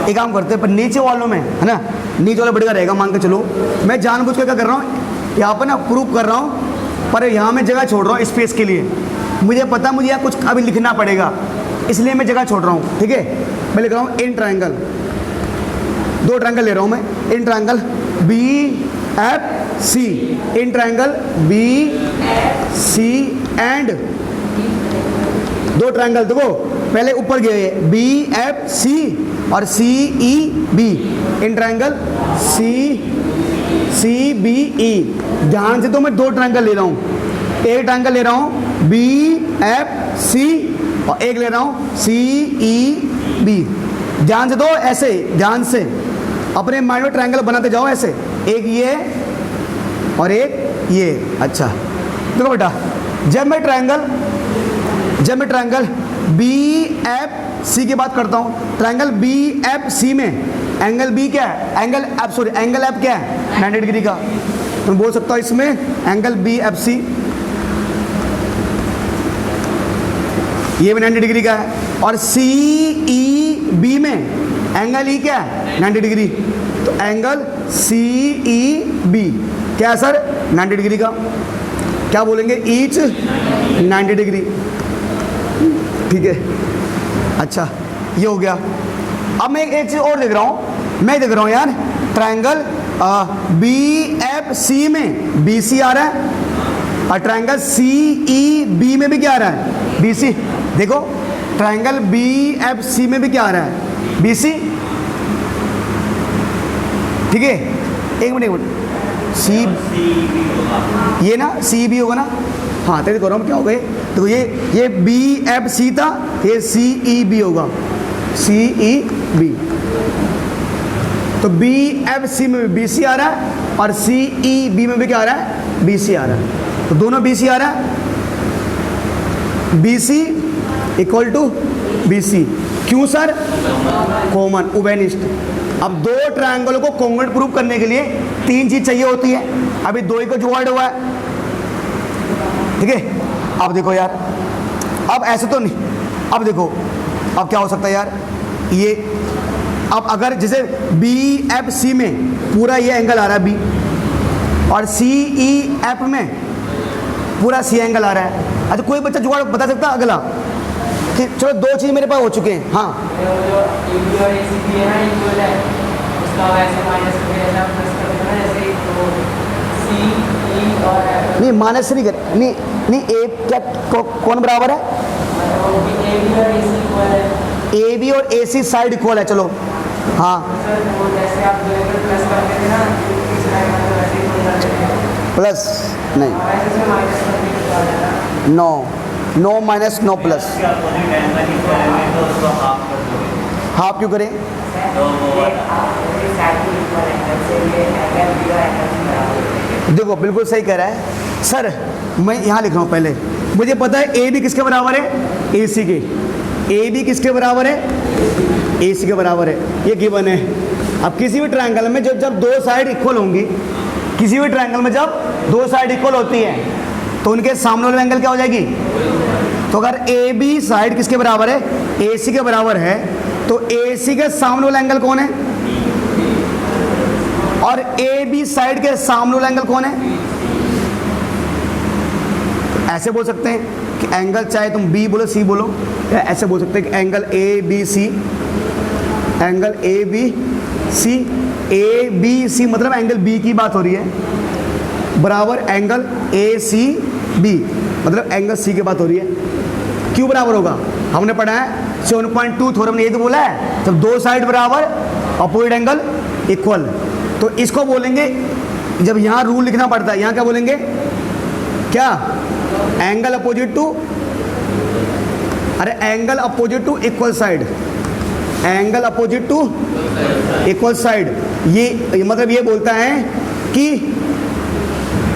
एक काम करते हैं पर नीचे वालों में, है ना, नीचे वाला बढ़िया रहेगा मान के चलो। मैं जानबूझ के क्या कर रहा हूँ यहाँ पर ना प्रूफ कर रहा हूँ, पर यहाँ मैं जगह छोड़ रहा हूँ स्पेस के लिए, मुझे पता मुझे यहाँ कुछ अभी लिखना पड़ेगा, इसलिए मैं जगह छोड़ रहा हूँ। ठीक है, मैं लिख रहा हूँ इन ट्रायंगल, दो ट्रायंगल ले रहा हूँ मैं, in triangle B F C, in triangle B C and दो ट्रायंगल, देखो पहले ऊपर गए बी एफ सी और C E B, in triangle C B E. ध्यान से तो मैं दो ट्रायंगल ले रहा हूँ, एक ट्रायंगल ले रहा हूँ बी एफ सी और एक ले रहा हूँ सी ई बी। ध्यान से दो, ऐसे ध्यान से अपने माइंड में ट्रायंगल बनाते जाओ, ऐसे एक ये और एक ये। अच्छा देखो बेटा, जब मैं ट्रायंगल बी एफ सी की बात करता हूँ, ट्रायंगल बी एफ सी में एंगल बी क्या है, एंगल एफ क्या है, 90 डिग्री का। मैं बोल सकता हूँ इसमें एंगल बी एफ सी ये भी 90 डिग्री का है, और सी ई बी में एंगल ई क्या है, 90 डिग्री। तो एंगल सी ई बी क्या है सर, 90 डिग्री का। क्या बोलेंगे, ईच 90 डिग्री। ठीक है, अच्छा ये हो गया। अब मैं एक चीज और देख रहा हूँ, मैं देख रहा हूँ यार ट्रायंगल बी एफ सी में बी सी आ रहा है, और ट्रायंगल सी ई बी में भी क्या आ रहा है, बी सी। देखो ट्रायंगल बी एफ सी में भी क्या आ रहा है, बी सी। ठीक है, एक मिनट, सी ये ना सी बी होगा ना, हाँ तेरे करो हम क्या हो गए, तो ये बी एफ सी था, ये सी ई बी होगा, सी ई बी। तो बी एफ सी में बी सी आ रहा है और सी ई बी में भी क्या आ रहा है, बी सी आ रहा है। तो दोनों बी सी आ रहा है, B C equal to B C. क्यों सर, कॉमन, उभयनिष्ठ। अब दो ट्रायंगलों को कॉन्ग्रुएंट प्रूव करने के लिए तीन चीज चाहिए होती है, अभी दो ही को जुगाड़ हुआ है। ठीक है, अब देखो यार, अब ऐसे तो नहीं, अब देखो अब क्या हो सकता है यार, ये अब अगर जैसे बी एफ सी में पूरा ये एंगल आ रहा है बी, और सी ई एफ में पूरा सी एंगल आ रहा है। अच्छा कोई बच्चा जुगाड़ बता सकता है अगला? ठीक, चलो दो चीज़ मेरे पास हो चुके हैं। हाँ नहीं माइनस नहीं कर, नहीं नहीं ए क्या कौन बराबर है? ए बी और ए सी साइड इक्वल है। चलो हाँ प्लस नहीं, no no minus no plus, half क्यों करें? देखो बिल्कुल सही कह रहा है सर। मैं यहाँ लिख रहा हूँ, पहले मुझे पता है ए बी किसके बराबर है? ए सी के। ए बी किसके बराबर है? ए सी के बराबर है, ये गिवन है। अब किसी भी ट्रायंगल में जब दो साइड इक्वल होंगी, किसी भी ट्रायंगल में जब दो साइड इक्वल होती है तो उनके सामने वाले एंगल क्या हो जाएगी? तो अगर ए बी साइड किसके बराबर है? ए सी के बराबर है, तो ए सी के सामने वाला एंगल कौन है? और ए बी साइड के सामने वाला एंगल कौन है? ऐसे बोल सकते हैं कि एंगल, चाहे तुम बी बोलो सी बोलो, या ऐसे बोल सकते हैं कि angle A B C, angle A B C, A B C मतलब एंगल बी की बात हो रही है, बराबर एंगल ए सी बी मतलब एंगल सी की बात हो रही है। क्यों बराबर होगा? हमने पढ़ा है 7.2 थ्योरम ने ये तो बोला है, जब दो साइड बराबर अपोजिट एंगल इक्वल। तो इसको बोलेंगे, जब यहाँ रूल लिखना पड़ता है, यहाँ क्या बोलेंगे? क्या? एंगल अपोजिट टू, अरे angle opposite to equal side, angle opposite to equal side. ये मतलब ये बोलता है कि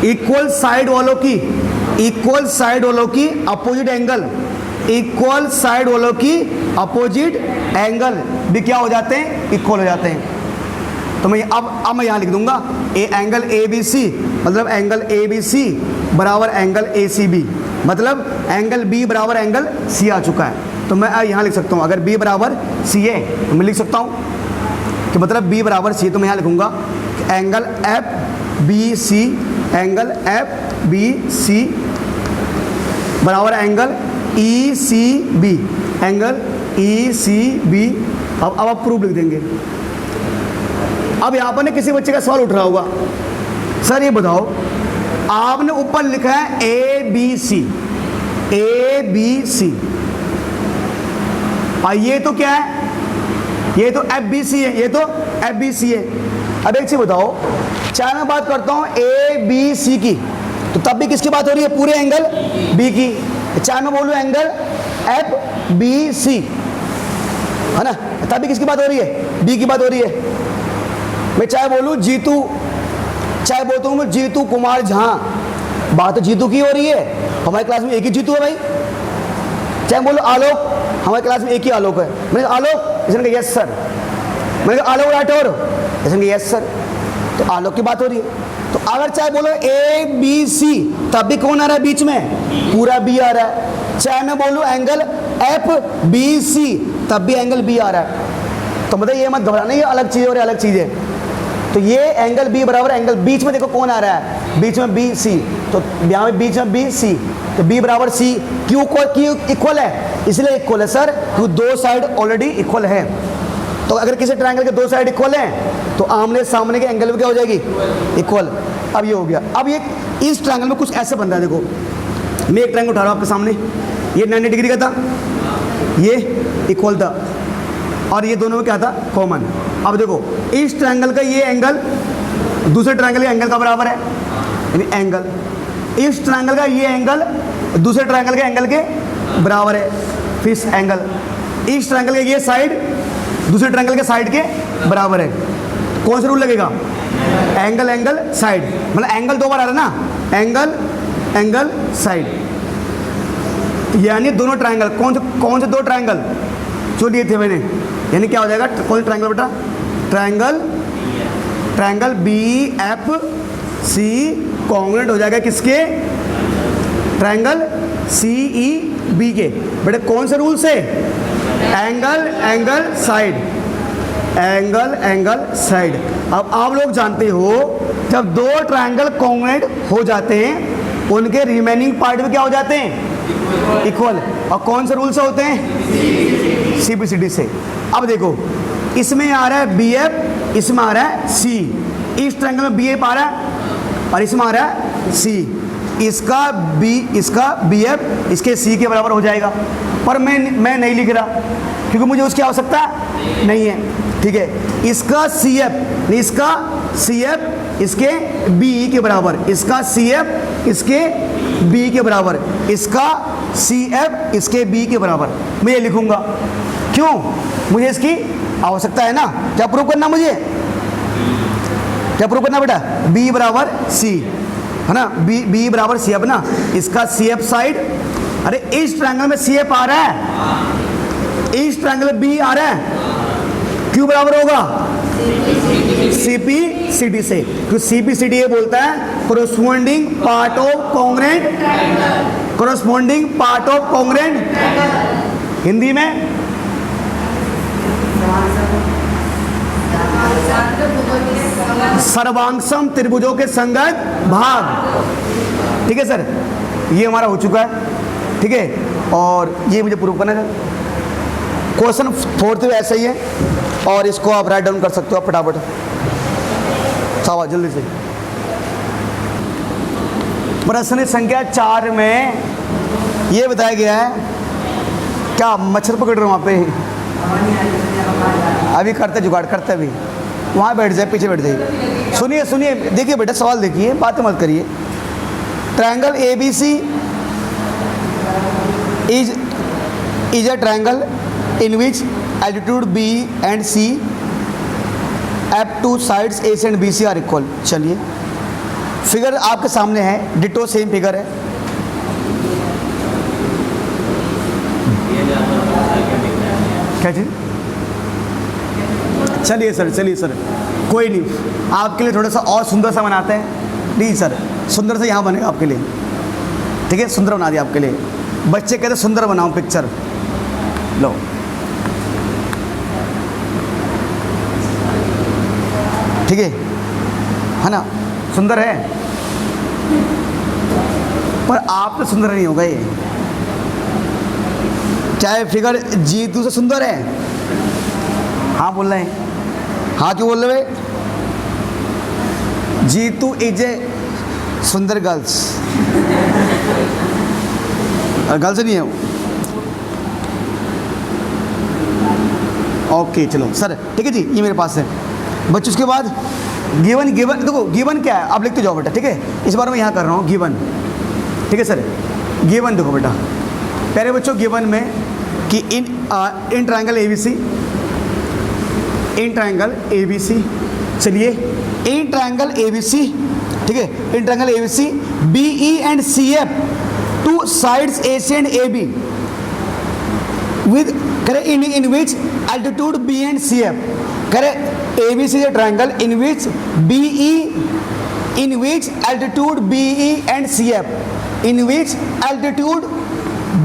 इक्वल साइड वालों की, इक्वल साइड वालों की अपोजिट एंगल, इक्वल साइड वालों की अपोजिट एंगल भी क्या हो जाते हैं? इक्वल हो जाते हैं। तो मैं अब मैं यहाँ लिख दूंगा एंगल ए बी सी मतलब एंगल ए बी सी बराबर एंगल ए सी बी, मतलब एंगल बी बराबर एंगल सी आ चुका है। तो मैं यहाँ लिख सकता हूँ, अगर बी बराबर सी है तो मैं लिख सकता हूँ कि मतलब बी बराबर सी, तो मैं यहाँ लिखूँगा angle F B C, angle F B C बराबर angle E C B, angle E C B. अब आप प्रूफ लिख देंगे। अब यहाँ पर किसी बच्चे का सवाल उठ रहा होगा, सर ये बताओ आपने ऊपर लिखा है A B C, A B सी, और ये तो क्या है? ये तो एफ बी सी है, ये तो एफ बी सी है। अब एक चीज बताओ, चाहे मैं बात करता हूँ ए बी सी की, तो तब भी किसकी बात हो रही है? पूरे एंगल बी की। चाहे मैं बोलूँ एंगल एफ बी सी, है ना, तब भी किसकी बात हो रही है? बी की बात हो रही है। मैं चाहे बोलूँ जीतू, चाहे बोलता हूँ मैं जीतू कुमार झा, बात तो जीतू की हो रही है, हमारी क्लास में एक ही जीतू है भाई। चाहे बोलो आलोक, हमारी क्लास में एक ही आलोक है, मैंने आलोक, इसने कहा यस सर, मैंने कहा आलोक राठौर, इसने कहा यस सर, तो आलोक की बात हो रही है। तो अगर चाहे बोलो ए बी सी, तब भी कौन आ रहा है बीच में? पूरा बी आ रहा है। चाहे मैं बोलूँ एंगल एफ बी सी, तब भी एंगल बी आ रहा है। तो मतलब ये मत घबराना, ये अलग चीज़ और अलग चीज़ है। तो ये एंगल बी बराबर एंगल, बीच में देखो कौन आ रहा है? बीच में बी सी, तो यहाँ में बीच में बी सी, तो बी बराबर सी। क्यों इक्वल है? इसलिए इक्वल है सर क्योंकि दो साइड ऑलरेडी इक्वल है। तो अगर किसी ट्रायंगल के दो साइड इक्वल हैं तो आमने सामने के एंगल में क्या हो जाएगी? इक्वल। अब ये हो गया। अब ये इस ट्रायंगल में कुछ ऐसे बन रहा है, देखो मैं एक ट्रायंगल उठा रहा हूँ आपके सामने, ये 90 डिग्री का था, ये इक्वल था, और ये दोनों में क्या था? कॉमन। अब देखो इस ट्रायंगल का ये एंगल दूसरे ट्रायंगल के एंगल का बराबर है, यानी एंगल, इस ट्रायंगल का ये एंगल दूसरे ट्रायंगल के एंगल के बराबर है, फिर एंगल, इस ट्रायंगल के ये साइड दूसरे ट्रायंगल के साइड के बराबर है। कौन सा रूल लगेगा? एंगल एंगल साइड, मतलब एंगल दो बार आ रहा है ना, एंगल एंगल साइड, यानी दोनों ट्रायंगल। कौन से दो ट्रायंगल जो लिए थे मैंने, यानी क्या हो जाएगा? कौन सा ट्रायंगल बेटा? Triangle B F C congruent हो जाएगा किसके? ट्रायंगल सी ई बी के। बेटे कौन से रूल से? Angle angle side, angle angle side. अब आप लोग जानते हो जब दो ट्रायंगल कॉन्ग्रुएंट हो जाते हैं उनके रिमेनिंग पार्ट में क्या हो जाते हैं, इक्वल। और कौन से रूल से होते हैं, CBCD से। अब देखो इसमें आ रहा है BF, इसमें आ रहा है C, इस ट्रायंगल में BF आ रहा है और इसमें आ रहा है C, इसका BF इसके C के बराबर हो जाएगा। पर मैं नहीं लिख रहा क्योंकि मुझे उसकी आवश्यकता नहीं है, ठीक है। इसका CF इसके BE के बराबर, इसका CF इसके BE के बराबर, इसका CF इसके BE के बराबर मैं ये लिखूंगा। क्यों, मुझे इसकी आवश्यकता है ना। क्या प्रूव करना, मुझे क्या प्रूव करना बेटा, B बराबर C है ना, B बराबर CF ना। इसका CF साइड, अरे इस ट्रायंगल में CF आ रहा है, इस ट्रायंगल में B आ रहा है, क्यों बराबर होगा, CPCD से। तो CPCD ये बोलता है corresponding part of congruent, corresponding part of congruent Hindi में सर्वांगसम त्रिभुजों के संगत भाग, ठीक है सर। ये हमारा हो चुका है, ठीक है। और ये मुझे प्रूव करना है। क्वेश्चन 4th में ऐसा ही है और इसको आप राइट डाउन कर सकते हो फटाफट, शाबाश जल्दी से। प्रश्न संख्या 4 में ये बताया गया है, क्या मच्छर पकड़ रहे हो वहाँ पे, अभी करते जुगाड़ करते, अभी वहाँ बैठ जाए, पीछे बैठ जाइए। सुनिए देखिए बेटा, सवाल देखिए, बातें मत करिए। Triangle ABC is a triangle in which altitude B and C at two sides AC and BC are equal। चलिए फिगर आपके सामने है, डिटो सेम फिगर है। क्या चीज, चलिए सर कोई नहीं, आपके लिए थोड़ा सा और सुंदर सा बनाते हैं। नहीं सर, सुंदर सा यहाँ बनेगा आपके लिए, ठीक है, सुंदर बना दिया आपके लिए। बच्चे कहते सुंदर बनाओ पिक्चर, लो ठीक है ना, सुंदर है, पर आप तो सुंदर नहीं होगा ये। चाहे फिगर G2 से सुंदर है, हाँ बोल रहे हैं, हाँ क्यों बोल रहे हैं, G2 इज ए सुंदर गर्ल्स, और गर्ल्स नहीं है वो। ओके चलो सर, ठीक है जी, ये मेरे पास है बच्चों। उसके बाद गिवन देखो, गिवन क्या है आप लिखते जाओ बेटा, ठीक है। इस बार मैं यहाँ कर रहा हूँ गिवन, ठीक है सर। गिवन देखो बेटा, पहले बच्चों गिवन में कि इन ट्रायंगल ABC, चलिए इन ट्रायंगल ABC, ठीक है, in triangle ABC BE and CF to sides AC and AB with करे इन which altitude B and CF करे ABC is a triangle in which altitude BE and CF, in which altitude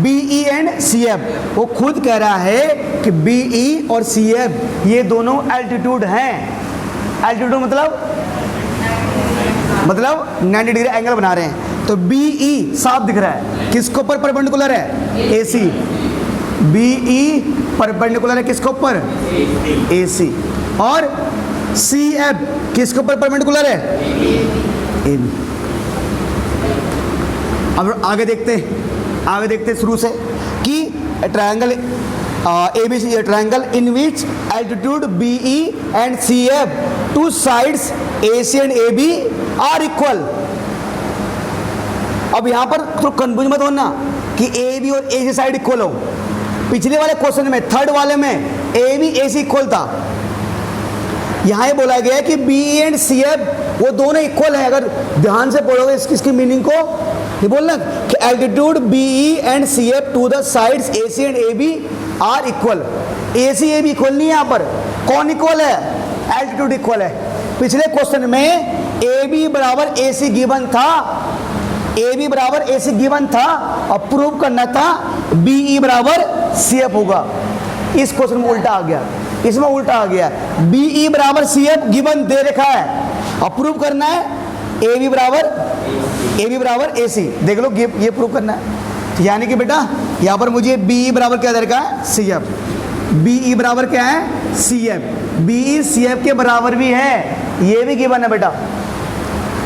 BE and CF, वो खुद कह रहा है कि BE और CF ये दोनों एल्टीट्यूड हैं। एल्टीट्यूड मतलब 90 डिग्री एंगल बना रहे हैं। तो BE साफ दिख रहा है, किसके ऊपर परपेंडिकुलर है, AC। BE परपेंडिकुलर है किसके ऊपर, AC। और CF किसके ऊपर परपेंडिकुलर है, AB। अब आगे देखते शुरू से कि triangle ABC triangle in which altitude BE and CF to sides AC and AB are equal. अब यहां पर तो कंफ्यूज मत होना कि AB और AC साइड इक्वल हो। पिछले वाले क्वेश्चन में, थर्ड वाले में AB AC इक्वल था। यहाँ ये बोला गया है कि BE एंड CF वो दोनों इक्वल है। अगर ध्यान से पढ़ोगे इसकी मीनिंग को, ये बोलना कि altitude BE and CF to the sides AC and AB are equal. AC AB equal नहीं है, यहाँ पर कौन इक्वल है, एल्टीट्यूड इक्वल है। पिछले क्वेश्चन में AB बराबर AC गिवन था, AB बराबर AC गिवन था और प्रूव करना था BE बराबर CF होगा। इस क्वेश्चन में उल्टा आ गया, इसमें उल्टा आ गया। BE बराबर CF गिवन दे रखा है और प्रूव करना है AB बराबर ए बी बराबर ए सी। देख लो ये प्रूव करना है। तो यानी कि बेटा यहाँ पर मुझे बी ई बराबर क्या दे रखा है, सी एफ। बी ई बराबर क्या है, C F. B E C F के बराबर भी है, ये भी गिवन है बेटा।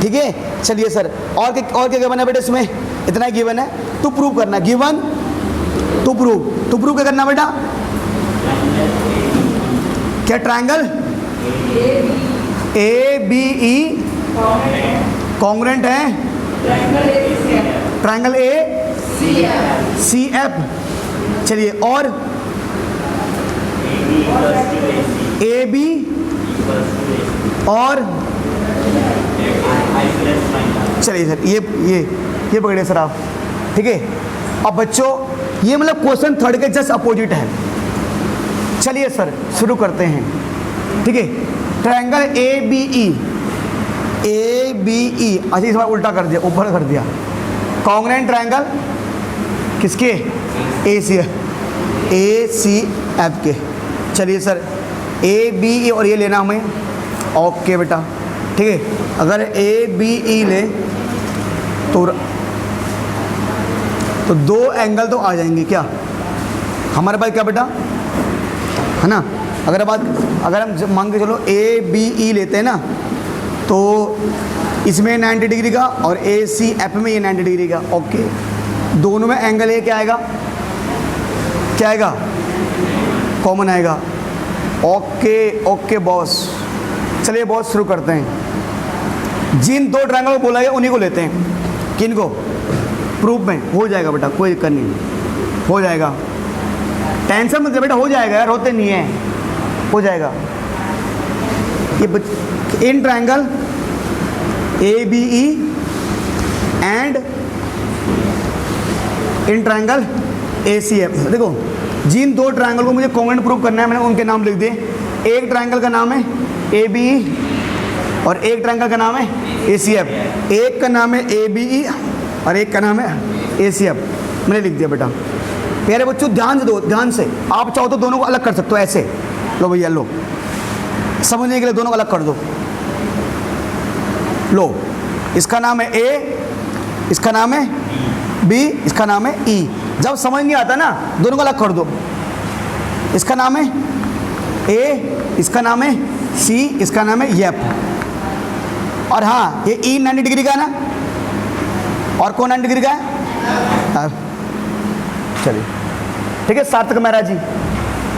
ठीक है, चलिए सर और क्या गिवन है बेटा इसमें, इतना ही गिवन है। तो प्रूव करना, गिवन टू प्रूव क्या करना बेटा, क्या triangle A B E congruent है, ट्रायंगल ए सी एफ। चलिए और ए बी और चलिए सर ये पकड़िए सर आप। ठीक है, अब बच्चों ये मतलब क्वेश्चन थर्ड के जस्ट अपोजिट है। चलिए सर शुरू करते हैं। ठीक है, ट्रायंगल ए बी ई, अच्छा इस बार उल्टा कर दिया, ऊपर कर दिया। कॉन्ग्रुएंट ट्रायंगल किसके, ए सी एफ के। चलिए सर ए बी ई और ये लेना हमें, ओके बेटा। ठीक है, अगर ए बी ई ले तो दो एंगल तो आ जाएंगे क्या हमारे पास, क्या बेटा है ना। अगर हम मान के चलो ए बी ई लेते हैं ना, तो इसमें 90 डिग्री का और ए सी एफ में ये 90 डिग्री का। ओके, दोनों में एंगल ए क्या आएगा, कॉमन आएगा। ओके बॉस, चलिए बॉस शुरू करते हैं। जिन दो ट्रायंगल को बोला गया उन्हीं को लेते हैं। किन को, प्रूफ में हो जाएगा बेटा, कोई दिक्कत नहीं, हो जाएगा, टेंशन मत ले बेटा, हो जाएगा यार, होते नहीं है, हो जाएगा। ये in triangle A B E and in triangle A C F. देखो जिन दो ट्रायंगल को मुझे कॉन्ग्रुएंट प्रूव करना है, मैंने उनके नाम लिख दिए। एक ट्रायंगल का नाम है ए बी ई और एक ट्रायंगल का नाम है ए सी एफ। एक का नाम है ए बी ई और एक का नाम है ए सी एफ, मैंने लिख दिया बेटा। प्यारे बच्चों ध्यान से दो, ध्यान से, आप चाहो तो दोनों को अलग कर सकते हो ऐसे। लो भैया लो, समझने के लिए दोनों को अलग कर दो। लो, इसका नाम है ए, इसका नाम है बी, इसका नाम है ई। जब समझ नहीं आता ना, दोनों को अलग कर दो। इसका नाम है ए, इसका नाम है सी, इसका नाम है एफ। और हाँ, ये ई 90 डिग्री का है ना, और कौन 90 डिग्री का है, चलिए ठीक है, सार्थक मेहरा जी।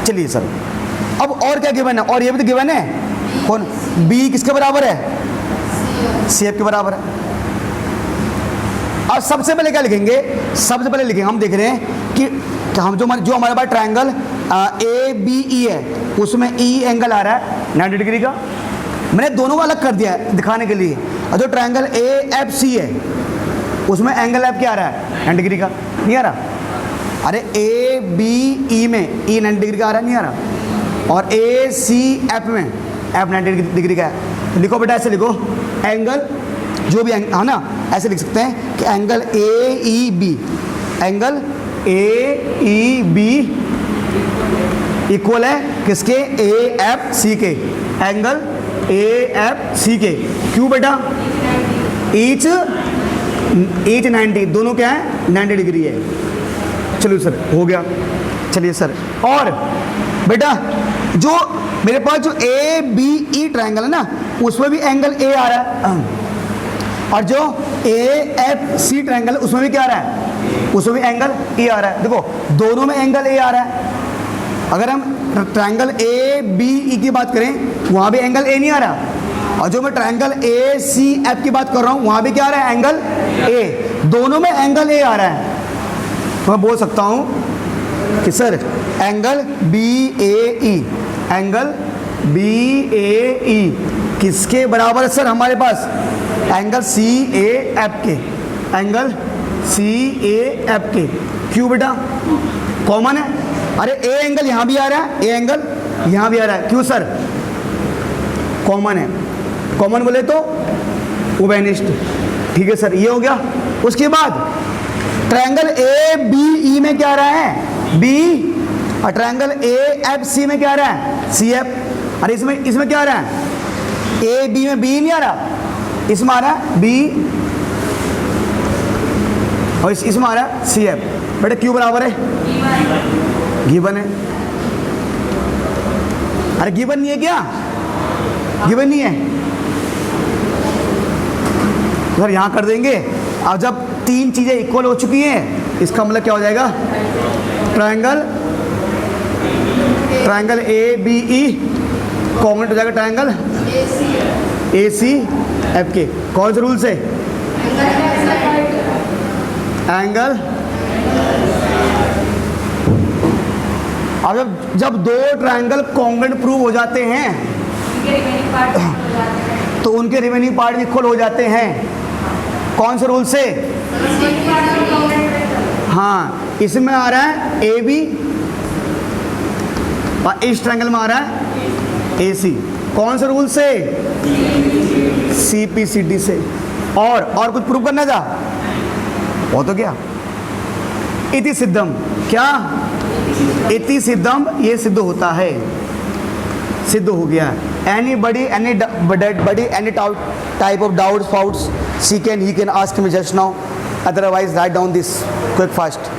चलिए सर अब और क्या गिवन है, और ये भी तो गिवन है, कौन, बी किसके बराबर है, सी एफ के बराबर है। और सबसे पहले क्या लिखेंगे, सबसे पहले लिखेंगे, हम देख रहे हैं कि हम जो हमारे पास ट्रायंगल ए बी ई है, उसमें ई एंगल आ रहा है 90 डिग्री का। मैंने दोनों को अलग कर दिया है दिखाने के लिए। और जो ट्रायंगल ए एफ सी है, उसमें एंगल एफ क्या आ रहा है, 90 डिग्री का। नहीं आ रहा, अरे ए बी ई में ई 90 डिग्री का आ रहा है, नहीं आ रहा। और ए सी एफ में एफ 90 डिग्री का है। लिखो बेटा, ऐसे लिखो, एंगल जो भी है ना, ऐसे लिख सकते हैं कि angle A E B, angle A E B equal है किसके, ए एफ सी के, एंगल ए एफ सी के। क्यों बेटा, ईच 90, दोनों क्या है, 90 डिग्री है। चलिए सर हो गया। चलिए सर, और बेटा जो मेरे पास जो ए बी ई ट्रायंगल है ना, उसमें भी एंगल ए आ रहा है, और जो ए एफ सी ट्रायंगल है उसमें भी क्या आ रहा है, उसमें भी एंगल ए आ रहा है। देखो दोनों में एंगल ए आ रहा है। अगर हम ट्रायंगल ए बी ई की बात करें, वहाँ भी एंगल ए नहीं आ रहा, और जो मैं ट्रायंगल ए सी एफ की बात कर रहा हूँ, वहाँ भी क्या आ रहा है, एंगल ए। दोनों में एंगल ए आ रहा है, तो मैं बोल सकता हूँ कि सर एंगल बी ए ई, एंगल बी ए ई किसके बराबर है सर, हमारे पास एंगल सी ए एफ के, एंगल सी ए एफ के। क्यों बेटा, कॉमन है। अरे ए एंगल यहाँ भी आ रहा है, ए एंगल यहाँ भी आ रहा है। क्यों सर, कॉमन है। कॉमन बोले तो ओबेनिस्ट। ठीक है सर, ये हो गया। उसके बाद ट्रायंगल ए बी ई में क्या आ रहा है, बी, और ट्रायंगल ए एफ सी में क्या आ रहा है, सी एफ। अरे इसमें क्या आ रहा है, ए बी में बी नहीं आ रहा, इसमें आ रहा है बी और इसमें आ रहा है सी एफ। बेटा क्यू बराबर है गिवन है। अरे गिवन नहीं है क्या? गिवन नहीं है सर, यहाँ कर देंगे। अब जब तीन चीजें इक्वल हो चुकी हैं, इसका मतलब क्या हो जाएगा? Triangle A B E congruent हो जाएगा ट्रायंगल ए सी एफ के। कौन से रूल से? एंगल। अब जब दो ट्रायंगल कॉन्ग्रुएंट प्रूव हो जाते हैं तो उनके रिमेनिंग पार्ट भी इक्वल हो जाते हैं। कौन से रूल से? हाँ, इसमें आ रहा है ए बी और इस ट्रायंगल में आ रहा है ए सी। कौन से रूल से? सी पी सी डी से। और कुछ प्रूव करना था? वो तो क्या इति सिद्धम, क्या इति सिद्धम, ये सिद्ध होता है, सिद्ध हो गया। Anybody any type of doubts fouts she can he can ask me just now, otherwise write down this quick fast.